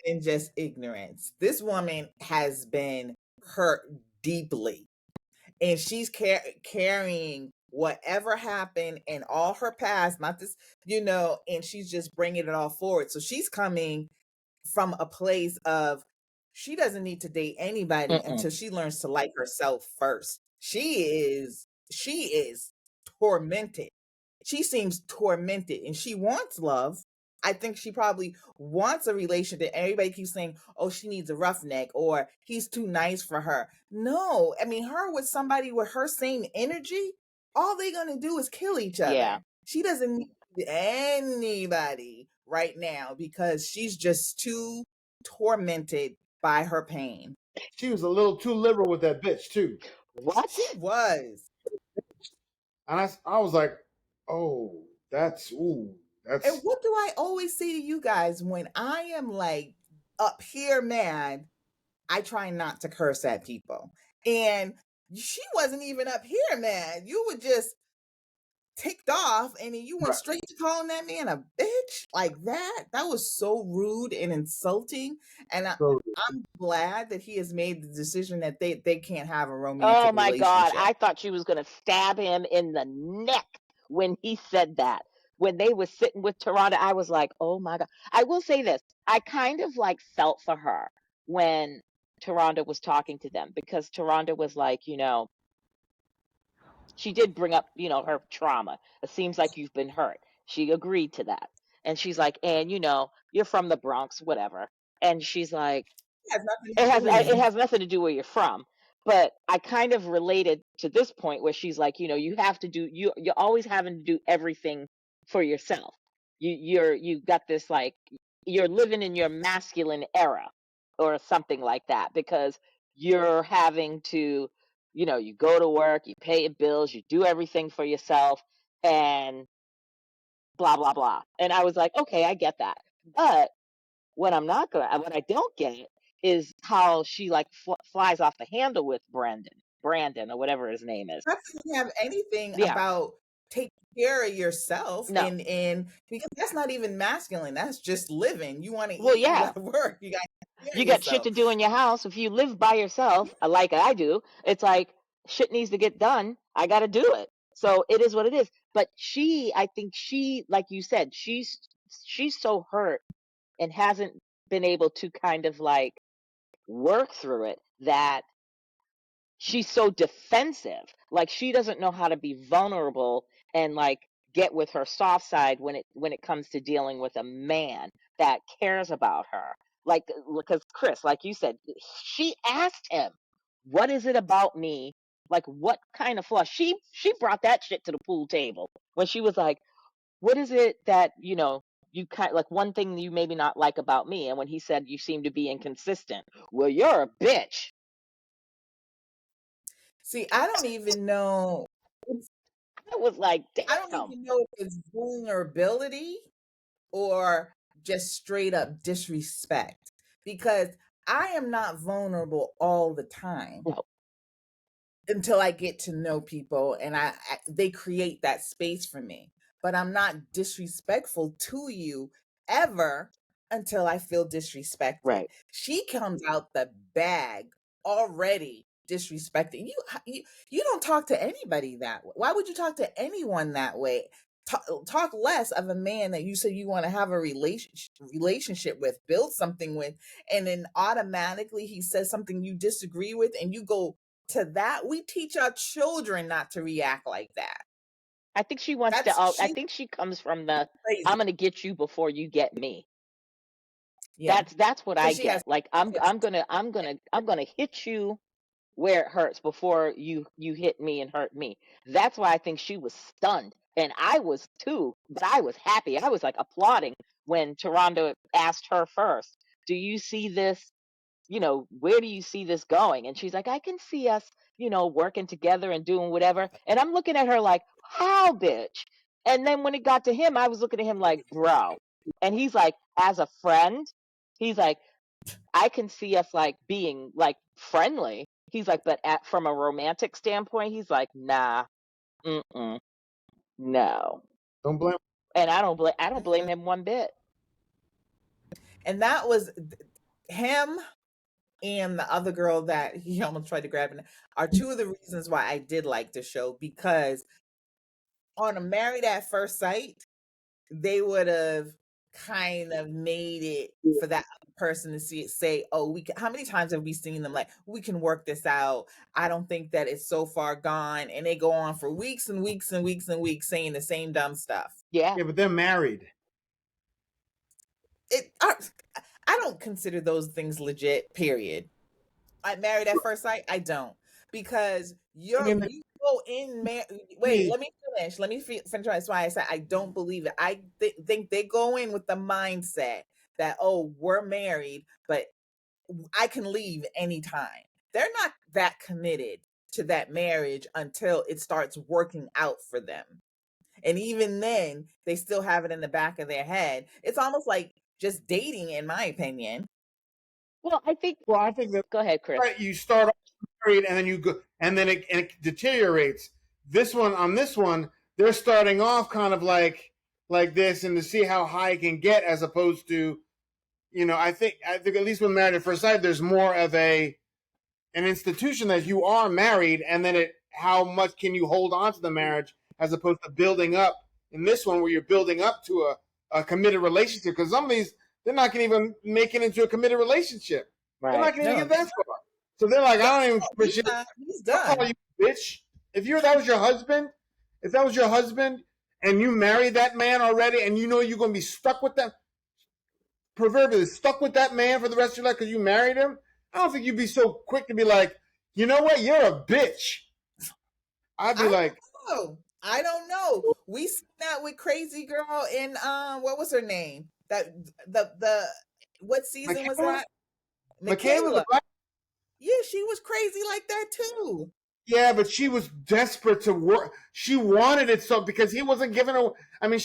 than just ignorance. This woman has been hurt deeply, and she's carrying whatever happened in all her past, not this, and she's just bringing it all forward. So she's coming from a place of she doesn't need to date anybody Mm-mm. until she learns to like herself first. She is tormented. She seems tormented and she wants love. I think she probably wants a relationship. Everybody keeps saying, "Oh, she needs a roughneck," or "He's too nice for her." No, I mean, her with somebody with her same energy, all they're gonna do is kill each Yeah. other. She doesn't need anybody right now because she's just too tormented by her pain. She was a little too liberal with that bitch too, She What? was. and I was like, oh, And that's what do I always say to you guys when I am like up here mad? I try not to curse at people. And she wasn't even up here mad. You were just ticked off and then you went right. straight to calling that man a bitch like that. That was so rude and insulting. And So I'm glad that he has made the decision that they can't have a Oh romantic my God. relationship. I thought she was going to stab him in the neck when he said that. When they were sitting with Toronto, I was like, oh my God. I will say this. I kind of like felt for her when Toronto was talking to them, because Toronto was like, she did bring up, her trauma. It seems like you've been hurt. She agreed to that. And she's like, and you're from the Bronx, whatever. And she's like, It has nothing it to do has with it me. has nothing to do where you're from. But I kind of related to this point where she's like, you have to do you're always having to do everything for yourself. You got this, like, you're living in your masculine era or something like that, because you're having to, you go to work, you pay your bills, you do everything for yourself, and blah blah blah. And I was like, okay, I get that. But what I don't get is how she, like, flies off the handle with Brandon or whatever his name is. That doesn't have anything Yeah. about taking care of yourself No. and because that's not even masculine. That's just living. You want to Well, eat, you yeah. gotta work, you gotta take care You of got shit yourself. to do in your house. If you live by yourself, like I do, it's like shit needs to get done. I got to do it. So it is what it is. But I think she, like you said, she's so hurt and hasn't been able to kind of like work through it that she's so defensive. Like she doesn't know how to be vulnerable and like get with her soft side when it comes to dealing with a man that cares about her. Like because Chris, like you said, she asked him, "What is it about me? Like what kind of flaw?" She brought that shit to the pool table when she was like, "What is it that, you kind like one thing you maybe not like about me?" And when he said, "You seem to be inconsistent." Well, you're a bitch. See, I don't even know. I was like, I don't damn. even know if it's vulnerability or just straight up disrespect because I am not vulnerable all the time No, until I get to know people and they create that space for me. But I'm not disrespectful to you ever until I feel disrespected. right. She comes out the bag already disrespecting you. You don't talk to anybody that way. Why would you talk to anyone that way? Talk less of a man that you said you want to have a relationship with, build something with, and then automatically he says something you disagree with, and you go to that. We teach our children not to react like that. I think she wants to. That's I she's think she comes from the crazy. "I'm gonna get you before you get me." Yeah, That's what I because she get. has Like I'm gonna hit you where it hurts before you hit me and hurt me. That's why I think she was stunned, and I was too. But I was happy. I was like applauding when Toronto asked her first, "Do you see this? Where do you see this going?" And she's like, "I can see us, working together and doing whatever." And I'm looking at her like, "How, bitch?" And then when it got to him, I was looking at him like, "Bro." And he's like, "As a friend," he's like, "I can see us like being like friendly." He's like, "But from a romantic standpoint," he's like, "Nah, mm-mm, no." Don't blame. And I don't blame him one bit. and that was him and the other girl that he almost tried to grab are two of the reasons why I did like the show, because on a Married at First Sight, they would have kind of made it for that person to see it, say, "Oh, we can." How many times have we seen them like, "We can work this out. I don't think that it's so far gone," and they go on for weeks and weeks and weeks and weeks saying the same dumb stuff. Yeah. Yeah, but they're married. I don't consider those things legit. Period. I Married at First Sight. I don't, because I mean, you go in. Wait, me, let me finish. Let me finish. That's why I said I don't believe it. I think they go in with the mindset that, oh, we're married, but I can leave anytime. They're not that committed to that marriage until it starts working out for them. And even then, they still have it in the back of their head. It's almost like just dating, in my opinion. Well, I think. well, I think that Go ahead, Chris. right, you start off married and then you go, and then it deteriorates. This one, they're starting off kind of like this, and to see how high it can get, as opposed to, I think at least with Married at First Sight, there's more of an institution that you are married, and then how much can you hold on to the marriage, as opposed to building up in this one where you're building up to a committed relationship, because some of these, they're not going to even make it into a committed relationship. They're Right. not going to No, even get that far. So they're like, no, I don't even give a he's shit. not. He's Fuck all done. you, bitch. If that was your husband and you married that man already, and you know you're going to be stuck with them, proverbially stuck with that man for the rest of your life because you married him, I don't think you'd be so quick to be like, you know what, you're a bitch. I'd be I like, don't know. I don't know. We seen that with Crazy Girl in what was her name? That the what season was Michaela? that? Michaela, the Michaela. black. Yeah, she was crazy like that too. Yeah, but she was desperate to work. She wanted it so because he wasn't giving her. I mean,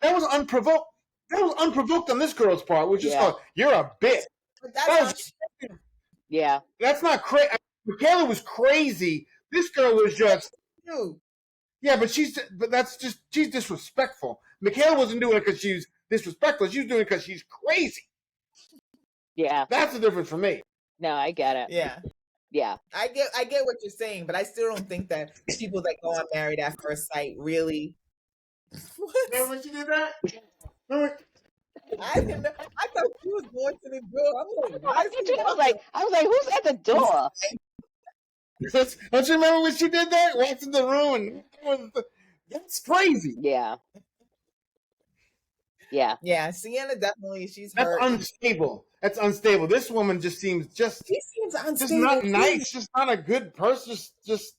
that was unprovoked. That was unprovoked on this girl's part, which is Yeah. called, you're a bitch. But that's That how was, she Yeah. that's not crazy. Michaela was crazy. This girl was just, knew. yeah, but that's just, she's disrespectful. Michaela wasn't doing it because she's disrespectful. She was doing it because she's crazy. Yeah. That's the difference for me. No, I get it. Yeah. Yeah. I get what you're saying, but I still don't think that people that go on Married at First Sight really. Remember What? when she did that? Remember? I didn't know. I thought she was going to the door. I'm like, why I is did she too. walking? I was like, who's at the door? Don't you remember when she did that? Walked in the room and that's crazy. Yeah. Yeah. Yeah, Sienna definitely. She's That's hurt. unstable. That's unstable. This woman just seems She seems just unstable not too. nice. Just not a good person. Just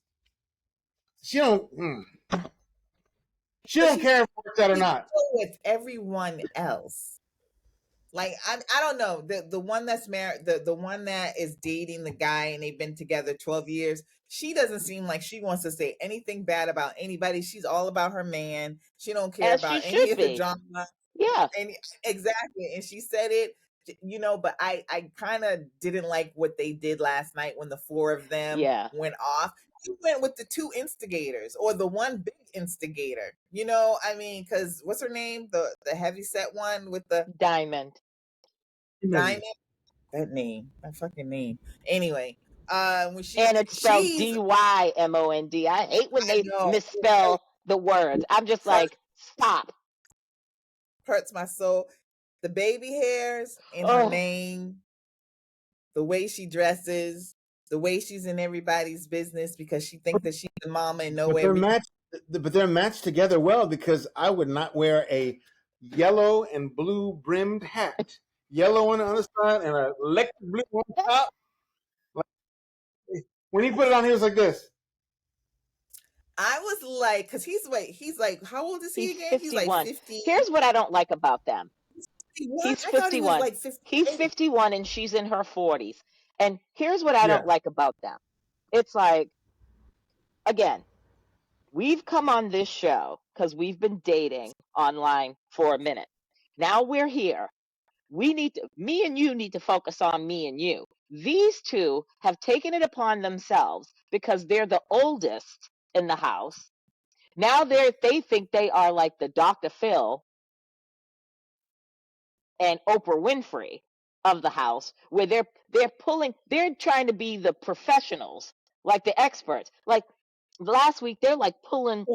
she don't she But don't care if it works out or she's not. still with everyone else. Like I don't know the one that's married the one that is dating the guy and they've been together 12 years. She doesn't seem like she wants to say anything bad about anybody. She's all about her man. She don't care As about she any should of the be. drama. Yeah. And exactly, and she said it, but I kind of didn't like what they did last night when the four of them Yeah. went off. You went with the two instigators or the one big instigator. I mean, because what's her name? The heavy set one with the Diamond. diamond. That fucking name. Anyway, when And it's spelled she's Dymond. I hate when I they know it misspell the words. I'm just hurts, like, stop. hurts my soul. The baby hairs in her Oh, name, the way she dresses, the way she's in everybody's business because she thinks that she's the mama and know But they're everything. matched. But they're matched together well because I would not wear a yellow and blue brimmed hat, yellow on the other side and a electric blue on that's top. Like, when he put it on, he was like this. I was like, because he's like, how old is he he's again? He's like 51. 50. Here's what I don't like about them. What? He's I thought he was 51. like He's 58. 51 and she's in her 40s. And here's what I Yeah. don't like about them. It's like, again, we've come on this show because we've been dating online for a minute. Now we're here. Me and you need to focus on me and you. These two have taken it upon themselves because they're the oldest in the house. Now they think they are like the Dr. Phil and Oprah Winfrey of the house, where they're trying to be the professionals, like the experts. Like last week, they're pulling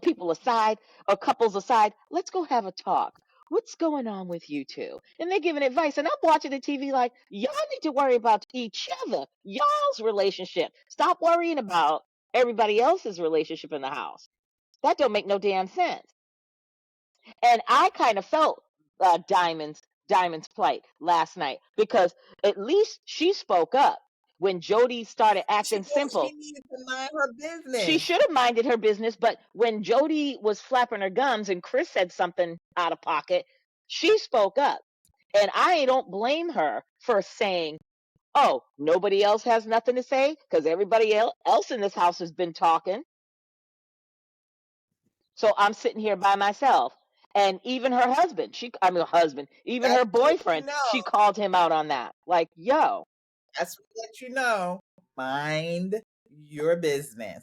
people aside or couples aside. Let's go have a talk. What's going on with you two? And they're giving advice. And I'm watching the TV like, y'all need to worry about each other, y'all's relationship. Stop worrying about everybody else's relationship in the house. That don't make no damn sense. And I kind of felt Diamond's plight last night because at least she spoke up when Jody started acting She simple. needed to mind her She business. should have minded her business, but when Jody was flapping her gums and Chris said something out of pocket, she spoke up. And I don't blame her for saying, oh, nobody else has nothing to say because everybody else in this house has been talking. So I'm sitting here by myself. And even her husband, even That's her what let you boyfriend, know. she called him out on that. Like, yo, That's what let you know. Mind your business.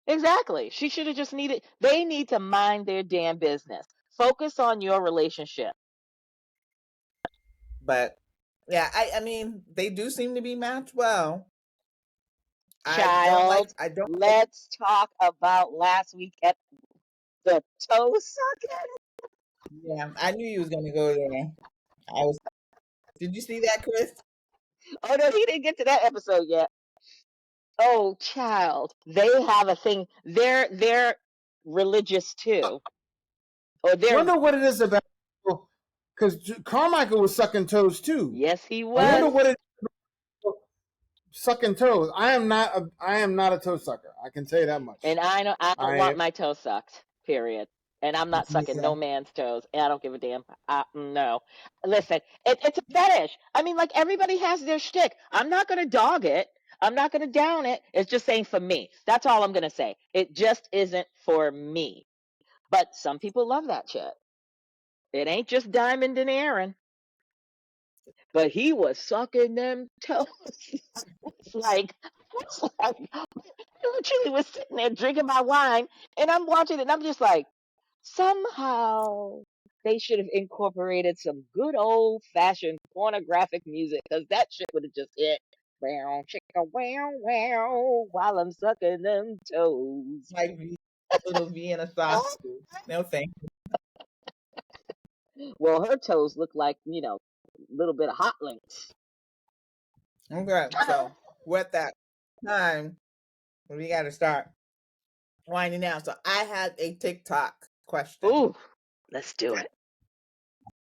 exactly. She should have they need to mind their damn business. Focus on your relationship. But yeah, I mean, they do seem to be matched well. Child, I don't like. let's talk about last week at the toe sucking. Yeah, I knew you was gonna go there. I was. Did you see that, Chris? Oh no, he didn't get to that episode yet. Oh, child, they have a thing. They're religious too, or they're Wonder what it is about because Carmichael was sucking toes too. yes, he I wonder was. what it is sucking toes. I am not a toe sucker. I can tell you that much. And I don't want I my toe sucked. Period. And I'm not sucking no Yeah. man's toes. And I don't give a damn. No. Listen, it's a fetish. I mean, like everybody has their shtick. I'm not gonna dog it. I'm not gonna down it. It's just saying for me. That's all I'm gonna say. It just isn't for me. But some people love that shit. It ain't just Diamond and Aaron. But he was sucking them toes. It's like, it's like I literally was sitting there drinking my wine and I'm watching it and I'm just like, somehow they should have incorporated some good old fashioned pornographic music, because that shit would have just hit. Wow, chicka, wow, wow, while I'm sucking them toes. Like little Vienna sausage. No thank Well, her toes look like, a little bit of hot links. you. Okay, so we're at that time when we got to start winding down. So I had a TikTok question. Ooh, let's do it.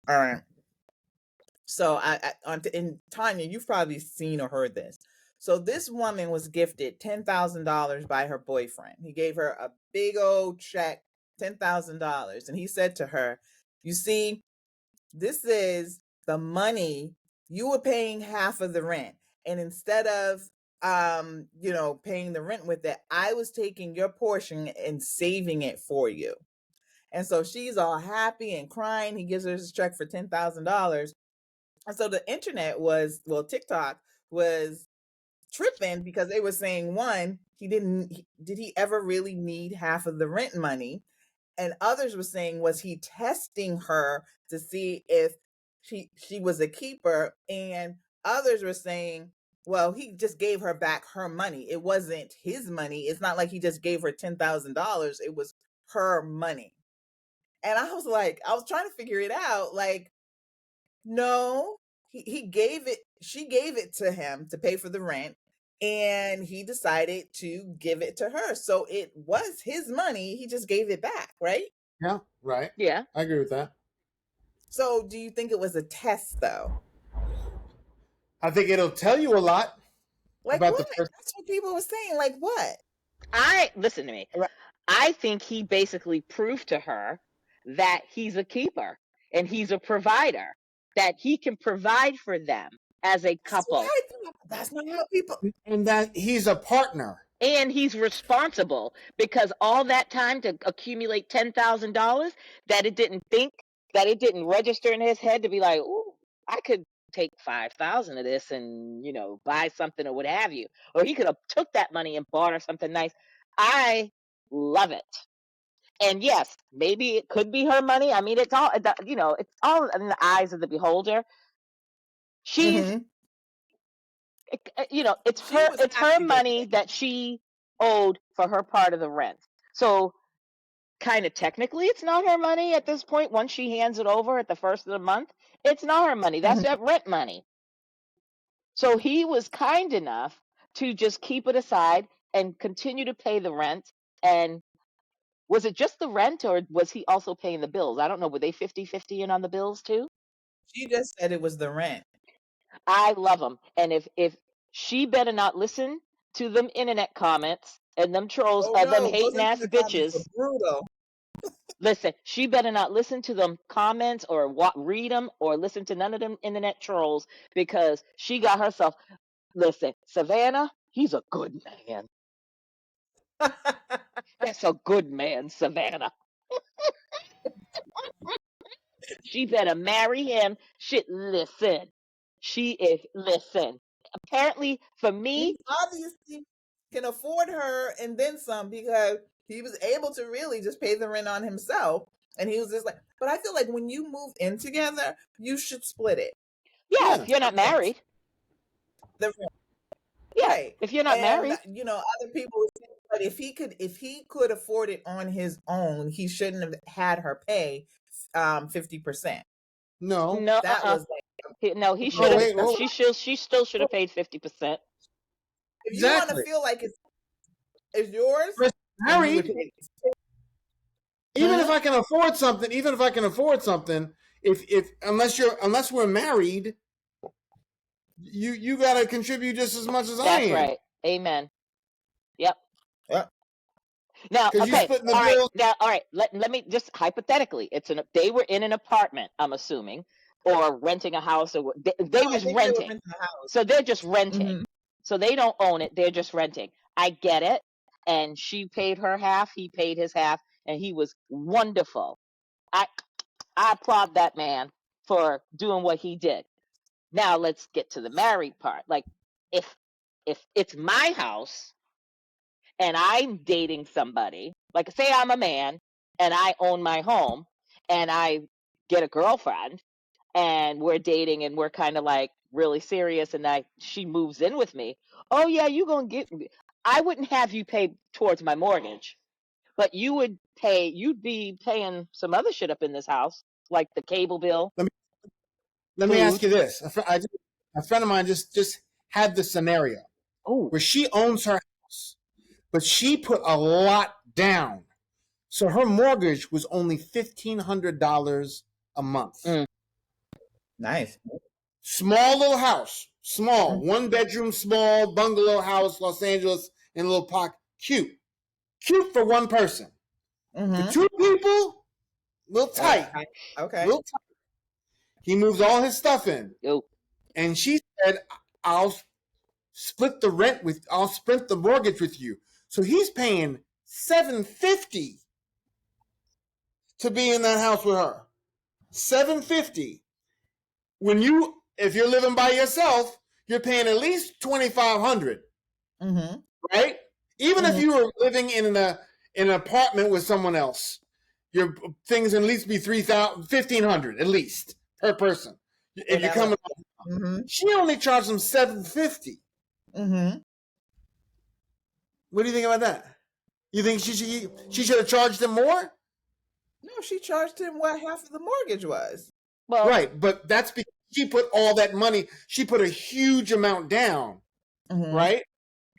All right. So and Tanya, you've probably seen or heard this. So this woman was gifted $10,000 by her boyfriend. He gave her a big old check, $10,000, and he said to her, "You see, this is the money you were paying half of the rent, and instead of paying the rent with it, I was taking your portion and saving it for you." And so she's all happy and crying. He gives her this check for $10,000. And so the internet was, well, TikTok was tripping because they were saying, one, did he ever really need half of the rent money? And others were saying, was he testing her to see if she was a keeper? And others were saying, well, he just gave her back her money. It wasn't his money. It's not like he just gave her $10,000. It was her money. And I was trying to figure it out. Like, no, he gave it, she gave it to him to pay for the rent, and he decided to give it to her. So it was his money. He just gave it back, right? Yeah, right. Yeah. I agree with that. So do you think it was a test though? I think it'll tell you a lot Like about what? the person. That's what people were saying. Like what? Listen to me. Right. I think he basically proved to her that he's a keeper and he's a provider, that he can provide for them as a That's what couple. I thought. That's not how people. And that he's a partner. And he's responsible because all that time to accumulate $10,000, that it didn't register in his head to be like, "Ooh, I could take 5,000 of this and, buy something or what have you." Or he could have took that money and bought her something nice. I love it. And yes, maybe it could be her money. I mean, it's all, it's all in the eyes of the beholder. She's, Mhm. it's She her, was it's her happy with money it. that she owed for her part of the rent. So kind of technically, it's not her money at this point. Once she hands it over at the first of the month, it's not her money. That's Mhm. that rent money. So he was kind enough to just keep it aside and continue to pay the rent. And was it just the rent, or was he also paying the bills? I don't know. Were they 50-50 in on the bills too? She just said it was the rent. I love them. And if she better not listen to them internet comments and them trolls, Oh them no, those hating ass internet comments were bitches. brutal. Listen, she better not listen to them comments or read them or listen to none of them internet trolls, because she got herself. Listen, Savannah, he's a good man. That's a good man, Savannah. She better marry him. Shit, listen. Listen. Apparently, for He me, obviously can afford her and then some, because he was able to really just pay the rent on himself. And he was just like, but I feel like when you move in together, you should split it. yeah, Yeah. if you're not The rent. married, The rent. yeah, Right. if you're not And married, other people were saying, but if he could afford it on his own, he shouldn't have had her pay 50%. No. no, That was no, he should Oh, have. wait. Oh, She still should have paid 50%. if you want to exactly. feel like it's yours, Chris then you would married. pay. Even if Huh? I can afford something, if unless we're married, you got to contribute just as much as I That's am right. Amen. Yep. Yeah. Now, because you okay, splitting the all right. bill. Now, all right. Let me just hypothetically, they were in an apartment, I'm assuming, or renting a house, or No, they I was think they were renting. renting a house. So they're just renting. Hmm. So they don't own it. They're just renting. I get it. And she paid her half. He paid his half, and he was wonderful. I I applaud that man for doing what he did. Now let's get to the married part. Like, if it's my house and I'm dating somebody, like say I'm a man and I own my home and I get a girlfriend, and we're dating and we're kind of like really serious, and she moves in with me. Oh yeah, you gonna get me. I wouldn't have you pay towards my mortgage, but you'd be paying some other shit up in this house, like the cable bill, Let me ask food. you this: a friend of mine just had the scenario Oh, where she owns her house, but she put a lot down, so her mortgage was only $1,500 a month. Nice. Small little house, small, 1 bedroom, small bungalow house, Los Angeles, in a little park. Cute for one person. For two people, little tight, Okay. little tight. He moves all his stuff in, oh, and she said, "I'll split the rent with. I'll split the mortgage with you." So he's paying $750 to be in that house with her. $750. If you're living by yourself, you're paying at least $2,500, right? Even if you were living in an apartment with someone else, your things at least be $1,500 at least per person. If you're coming, she only charged them $750. What do you think about that? You think she should have charged him more? No, she charged him what half of the mortgage was. well, Right, but that's because she put all that money. She put a huge amount down, right?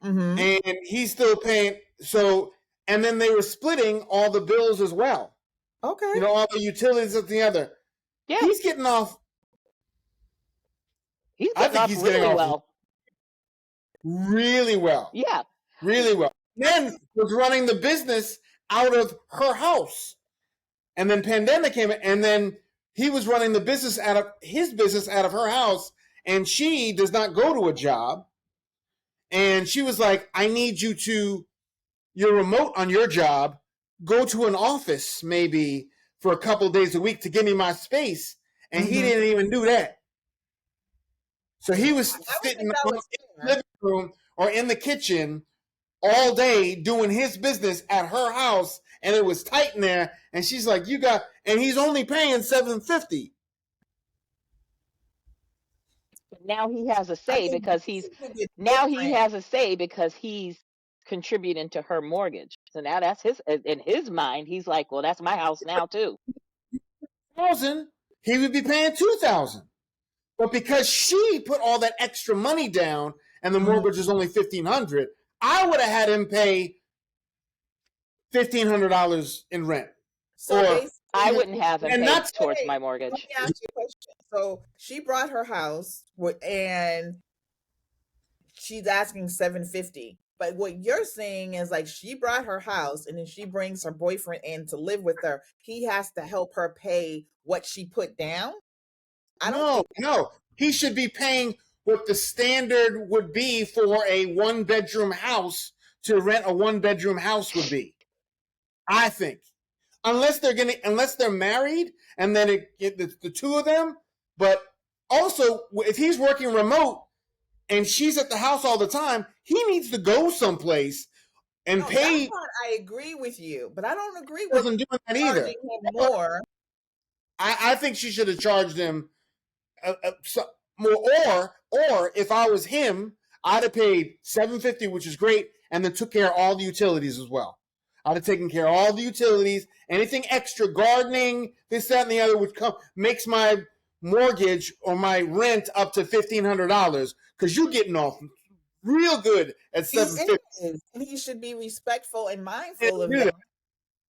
And he's still paying. So, and then they were splitting all the bills as well. Okay. All the utilities at the other. yeah, He's getting off. I think he's getting off well. Really well. Yeah. Really well. Then was running the business out of her house. And then pandemic came, and then he was running the business out of her house, and she does not go to a job. And she was like, I need you're remote on your job, go to an office maybe for a couple of days a week to give me my space. And he didn't even do that. So he was sitting in the living room or in the kitchen all day doing his business at her house, and it was tight in there. And she's like, and he's only paying $750. Now he has a say because he's contributing to her mortgage. So now that's in his mind. He's like, well, that's my house now too. He would be paying $2,000. But because she put all that extra money down and the mortgage is only $1,500, I would have had him pay $1,500 in rent. So I wouldn't have him pay towards my mortgage. Let me ask you a question. So she brought her house and she's asking $750. But what you're saying is like she brought her house and then she brings her boyfriend in to live with her. He has to help her pay what she put down? No. He should be paying what the standard would be for a 1-bedroom house to rent a 1-bedroom house would be. I think. Unless they're married and then the two of them. But also, if he's working remote and she's at the house all the time, he needs to go someplace and pay. That part I agree with you, but I don't agree with doing that either. Him more. I think she should have charged him more. Or if I was him, I'd have paid $750, which is great, and then took care of all the utilities as well. I'd have taken care of all the utilities, anything extra, gardening, this, that, and the other, which makes my mortgage or my rent up to $1,500 because you're getting off real good at $750. He should be respectful and mindful of that.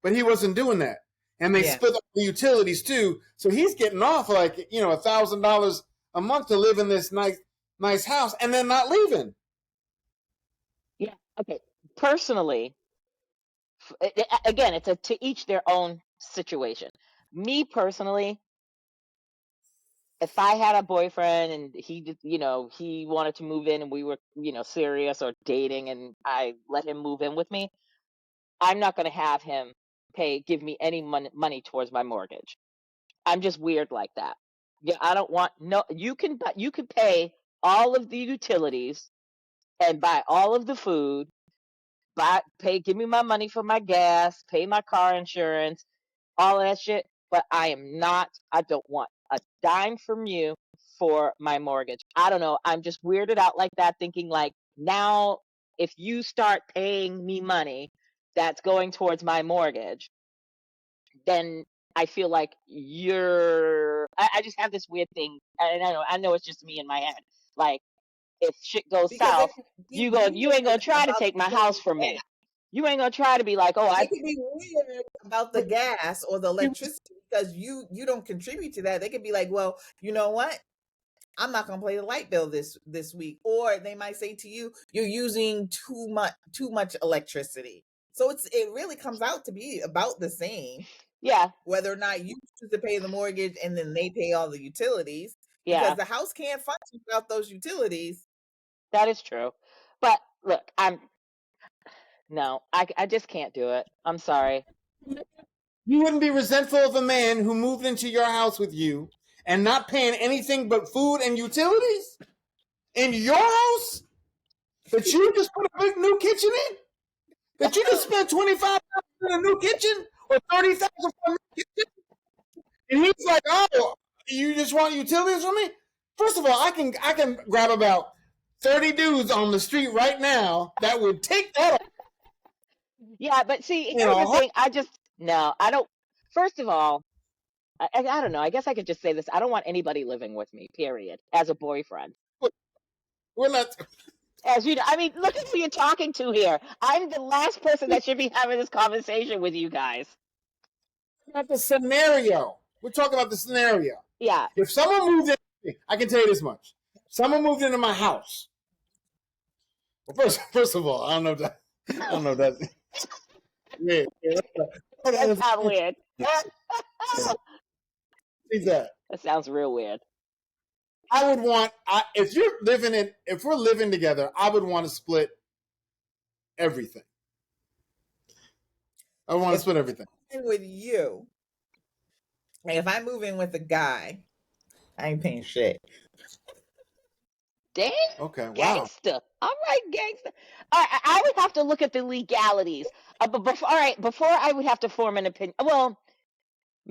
But he wasn't doing that. And they split up the utilities too. So he's getting off like, $1,000 a month to live in this nice house and then not leaving. Yeah. Okay. Personally, again, it's to each their own situation. Me personally, if I had a boyfriend and he wanted to move in and we were, serious or dating and I let him move in with me, I'm not going to have him give me any money towards my mortgage. I'm just weird like that. Yeah, I don't want you can pay all of the utilities and buy all of the food, give me my money for my gas, pay my car insurance, all of that shit, but I don't want a dime from you for my mortgage. I don't know. I'm just weirded out like that, thinking like, now if you start paying me money that's going towards my mortgage, then I feel like I just have this weird thing. And I know it's just me in my head. Like, if shit goes because south, be you ain't gonna weird try to about take my the house from me. You ain't gonna try to be like, oh, they could be weird about the gas or the electricity because you don't contribute to that. They could be like, well, you know what? I'm not gonna pay the light bill this week. Or they might say to you, you're using too much electricity. So it really comes out to be about the same, yeah, whether or not you choose to pay the mortgage and then they pay all the utilities, because yeah, the house can't function without those utilities. that is true. But look, no, I just can't do it. I'm sorry. You wouldn't be resentful of a man who moved into your house with you and not paying anything but food and utilities in your house that you just put a big new kitchen in? That you just spent $25,000 on a new kitchen or $30,000 for a new kitchen? And he's like, "Oh, you just want utilities from me?" First of all, I can grab about 30 dudes on the street right now that would take that Yeah, but see, in here's the a thing. No, I don't. First of all, I don't know. I guess I could just say this. I don't want anybody living with me, period, as a boyfriend. We're not. As you know, I mean, look at who you're talking to here. I'm the last person that should be having this conversation with you guys. About the scenario. We're talking about the scenario. Yeah. If someone moved in, I can tell you this much. Someone moved into my house. Well, first of all, I don't know that. I don't know that. Yeah, That's not weird. see that. That sounds real weird. I would want. If we're living together, I would want to split everything. I want to If split everything. I'm in with you, and if I move in with a guy, I ain't paying shit. Damn, Okay. Wow. gangster. All right, gangster. I would have to look at the legalities. But before, all right, before I would have to form an opinion. Well,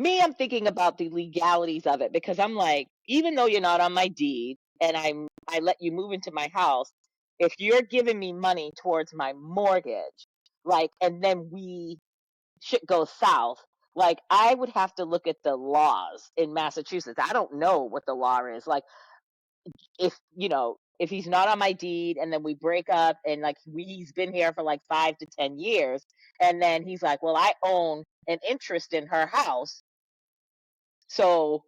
I'm thinking about the legalities of it because I'm like, even though you're not on my deed and I let you move into my house, if you're giving me money towards my mortgage, like, and then shit goes south, like, I would have to look at the laws in Massachusetts. I don't know what the law is. Like, if he's not on my deed and then we break up and like he's been here for like 5 to 10 years, and then he's like, well, I own an interest in her house, so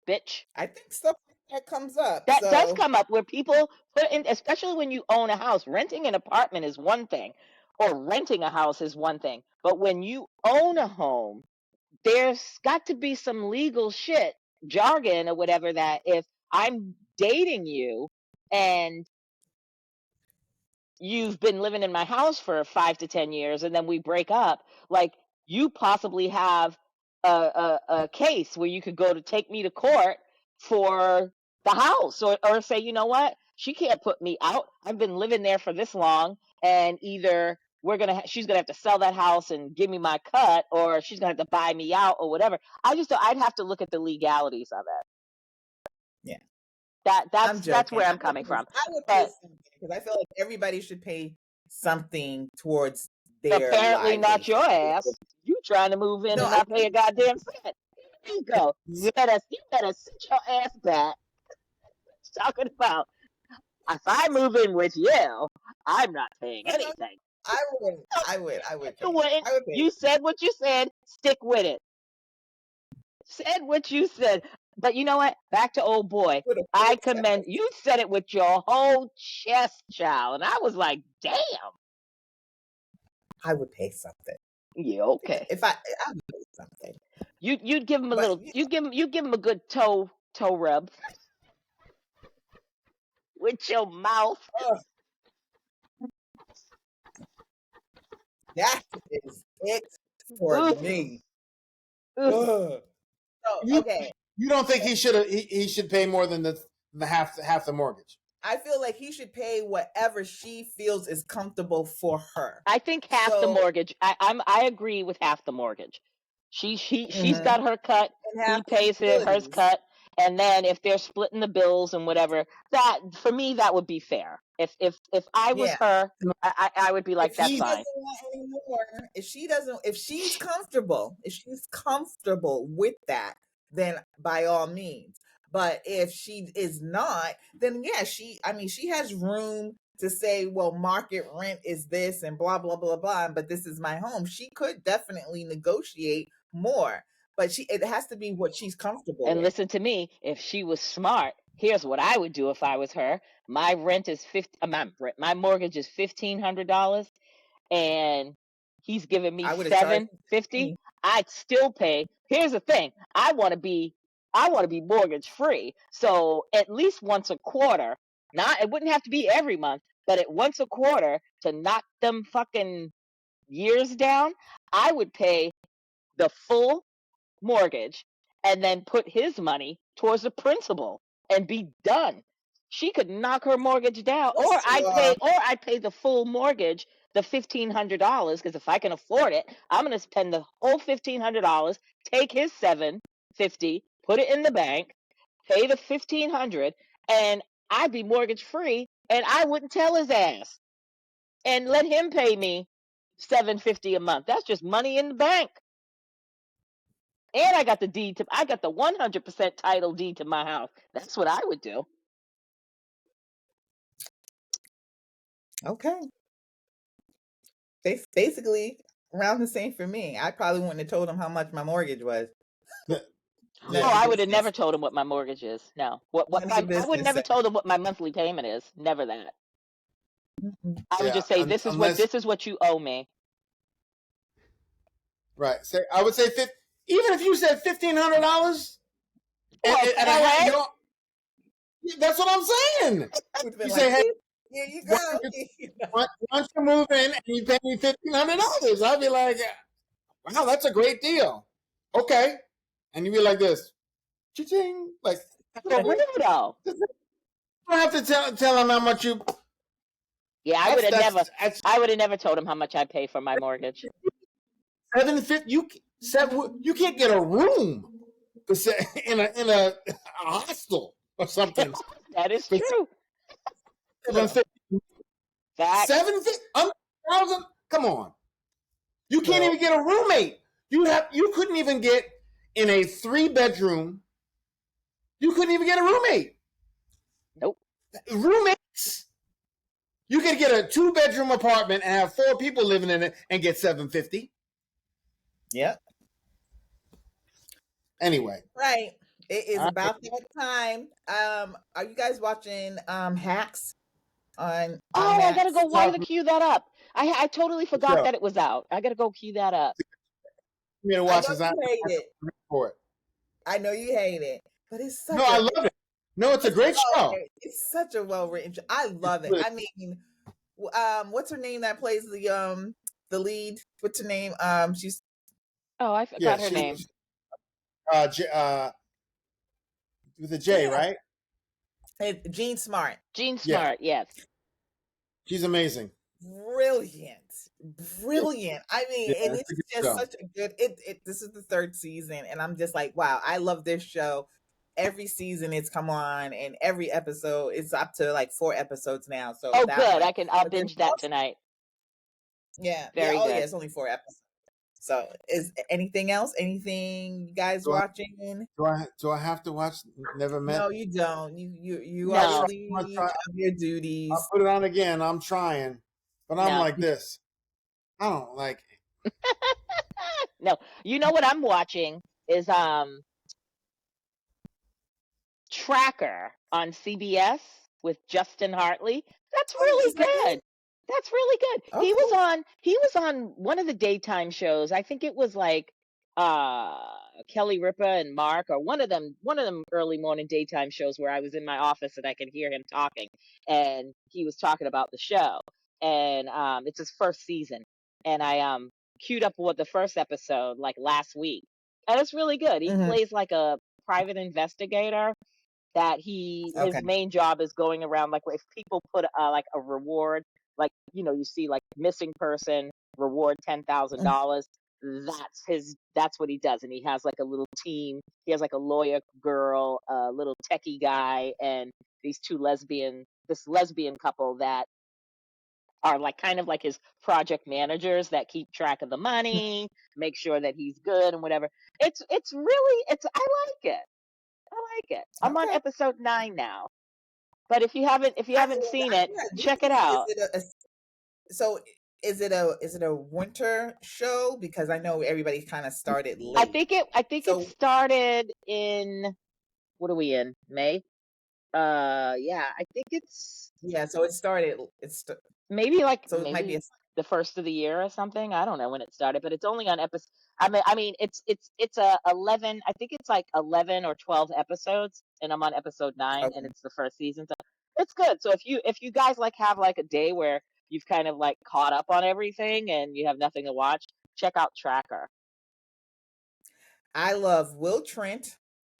bitch. I think stuff like that comes up. That does So come up where people put in, especially when you own a house. Renting an apartment is one thing, or renting a house is one thing, but when you own a home, there's got to be some legal shit, jargon or whatever, that if I'm dating you and you've been living in my house for 5 to 10 years and then we break up, like, you possibly have a case where you could go to take me to court for the house, or say, you know what, she can't put me out. I've been living there for this long, and either she's gonna have to sell that house and give me my cut, or she's gonna have to buy me out, or whatever. I'd have to look at the legalities of it. yeah, I'm That's joking. where I'm coming from. I would pay But something because I feel like everybody should pay something towards their apparently not your livelihood. ass. You trying to move in No, and I not pay a goddamn cent. There you go. You better sit your ass back. Talking about, if I move in with you, I'm not paying anything. I would. No, I would you pay. wouldn't. I would pay You said what you said. Stick with it. Said what you said. But you know what? Back to old boy. with a I full commend you. Said it with your whole chest, child, and I was like, damn. I would pay something. Yeah, okay. If I would pay something. You'd give him a But little. You give him a good toe rub with your mouth. that is it for Ugh, me. ugh. Ugh. So You okay, you don't think he should pay more than the half the mortgage? I feel like he should pay whatever she feels is comfortable for her. I think half the So mortgage. I agree with half the mortgage. She's mhm. got her cut. And have He the pays hers utilities. cut, And then if they're splitting the bills and whatever, that for me that would be fair. If I was Yeah. her, I would be like, If that's he fine. doesn't want any more, if she's comfortable, with that, then by all means. But if she is not, then yeah, she has room to say, well, market rent is this and blah blah blah blah, but this is my home. She could definitely negotiate more, but it has to be what she's comfortable And with. listen to me, if she was smart, here's what I would do if I was her. My rent is my mortgage is $1,500, and he's giving me I would have charged $750. me. I'd still pay. Here's the thing: I want to be mortgage free. So at least once a quarter. Not it wouldn't have to be every month, but at once a quarter to knock them fucking years down. I would pay the full mortgage and then put his money towards the principal and be done. She could knock her mortgage down, or First of all, I pay the full mortgage, the $1,500, because if I can afford it, I'm gonna spend the whole $1,500, take his $750, put it in the bank, pay the $1,500, and I'd be mortgage free, and I wouldn't tell his ass, and let him pay me $750 a month. That's just money in the bank. And I got the 100% title deed to my house. That's what I would do. okay. Basically around the same for me. I probably wouldn't have told him how much my mortgage was. Oh, Yeah. None of I your would have never business. tould him what my mortgage is. No. None of your I would business. never told him what my monthly payment is. Never that. Mhm. I would Yeah. just say Unless this is what you owe me. right. Say I would say even if you said $1,500 Well, and I had LA? your that's what I'm saying. I would have been You like, say, hey, here you why go. don't you move in and you pay me $1,500? I'd be like, wow, that's a great deal. Okay. And you'd be like this, cha-ching. Like, For real though. you don't have to tell him how much you. Yeah, That's I would have never told him how much I pay for my mortgage. $750. You can't get a room to say in a hostel or something. That is For true. $750. Facts. $1,000. Come on. You can't No. even get a roommate. You couldn't even get in a 3-bedroom. You couldn't even get a roommate. Nope. Roommates. You could get a 2-bedroom apartment and have 4 people living in it and get $750. Yep. Anyway. Right. It is about that time. Are you guys watching Hacks on Oh, I gotta Max? go. Why to queue that up? I totally forgot So, that it was out. I gotta go queue that up. I'm going to I watch know this. you hate it. For it. I know you hate it, but it's No, such I a love it. No, it's a great show. it's such a well written. I love it. I mean, what's her name that plays the lead? What's her name? She's Oh, I Yeah, forgot her name. with a J, yeah, right? Jean Smart. Jean Yeah. Smart, yes. She's amazing. Brilliant. I mean, Yeah, and it's a it's good just show. such a good this is the 3rd season and I'm just like, wow, I love this show. Every season it's come on and every episode is up to like 4 episodes now. So Oh, that good. one. I'll But then binge that also, tonight. yeah, Very oh yeah, good. it's only 4 episodes. So is anything else? Anything you guys watching? Do I have to watch Never Met? No, you don't. You are No. relieved of your duties. I'll put it on again. I'm trying, but I'm No. like this. I don't like it. No. You know what I'm watching is Tracker on CBS with Justin Hartley. That's Oh, really is that good? good. That's really good. Okay. He was on one of the daytime shows. I think it was like uh Kelly Ripa and Mark, or one of them early morning daytime shows where I was in my office and I could hear him talking, and he was talking about the show. And it's his first season. And I queued up what the first episode like last week. And it's really good. He Mhm. plays like a private investigator that Okay. his main job is going around, like if people put like a reward, like you see like missing person reward Mm. $10,000, that's what he does. And he has like a little team. He has like a lawyer girl, a little techie guy, and this lesbian couple that are like kind of like his project managers that keep track of the money, make sure that he's good and whatever. It's really I like it. I like it. I'm on Okay. episode 9 now. But if you haven't seen it, check it out. So is it a winter show? Because I know everybody kind of started late. I think it started in, what are we in? May? Yeah, I think it's so it started maybe so it might be the first of the year or something. I don't know when it started, but it's only on episode. I mean, it's a 11. I think it's like 11 or 12 episodes, and I'm on episode 9, okay. and it's the first season, so it's good. So if you guys like have like a day where you've kind of like caught up on everything and you have nothing to watch, check out Tracker. I love Will Trent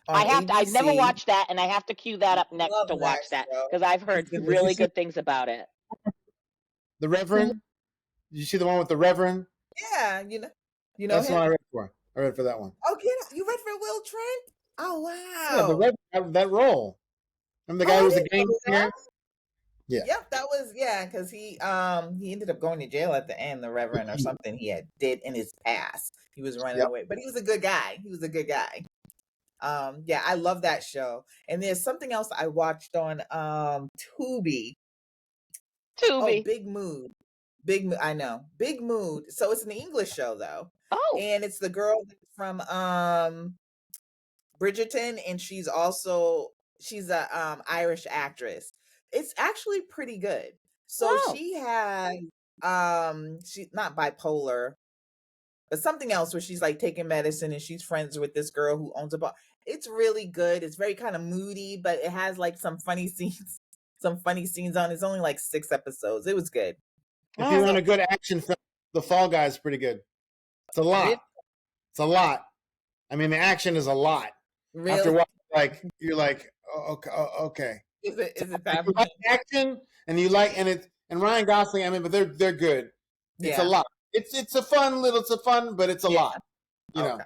on I've never ABC. watched that, and I have to queue that up next Love to watch that show. because I've heard really good things about it. The Reverend. Did you see the one with the Reverend? Yeah, you know That's him? the one I read for. I read for that one. Oh, you read for Will Trent? Oh wow! Yeah, the Reverend, that role. Remember the guy who was a gang singer? Yeah. Yep, that was because he ended up going to jail at the end, the Reverend, or something he did in his past. He was running away, but he was a good guy. Yeah, I love that show. And there's something else I watched on Tubi. Oh, Big Mood. I know. Big Mood. So it's an English show though. Oh. And it's the girl from Bridgerton, and she's a Irish actress. It's actually pretty good. So she has she's not bipolar, but something else where she's like taking medicine and she's friends with this girl who owns a bar. It's really good. It's very kind of moody, but it has like some funny scenes. Some funny scenes on. It's only like 6 episodes. It was good. If you want a good action film, The Fall Guy is pretty good. It's a lot. It's a lot. I mean, the action is a lot. Really? After watching, you're like, oh, okay. Is it that? You like action, and Ryan Gosling. I mean, but they're good. It's a lot. It's a fun, but it's a lot. You know.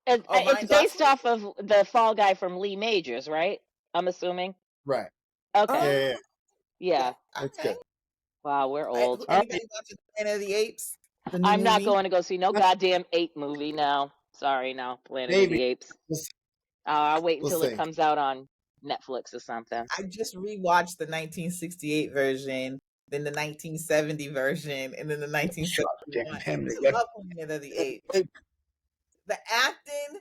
It's based off of the Fall Guy from Lee Majors, right? I'm assuming. Right. Okay. Yeah. That's good. Wow, we're old. Anybody watching Planet of the Apes? I'm not going to go see no goddamn ape movie. No, sorry, no Planet of the Apes. I'll wait until it comes out on Netflix or something. I just rewatched the 1968 version, then the 1970 version, and then the 1971. I love Planet of the Apes. The acting,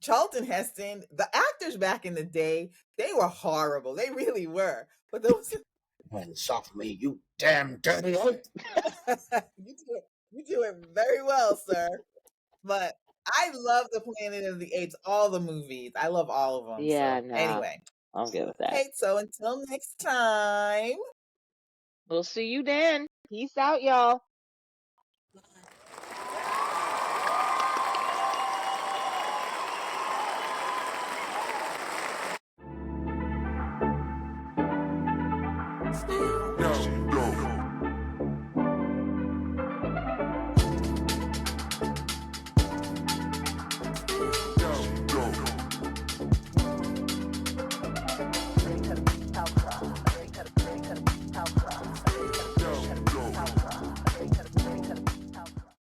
Charlton Heston, the actors back in the day, they were horrible. They really were. But those soft me, you damn dirty ape. You do it very well, sir. But I love the Planet of the Apes, all the movies. I love all of them. Yeah, so. no. Anyway. I'm good with that. Okay, so until next time. We'll see you then. Peace out, y'all.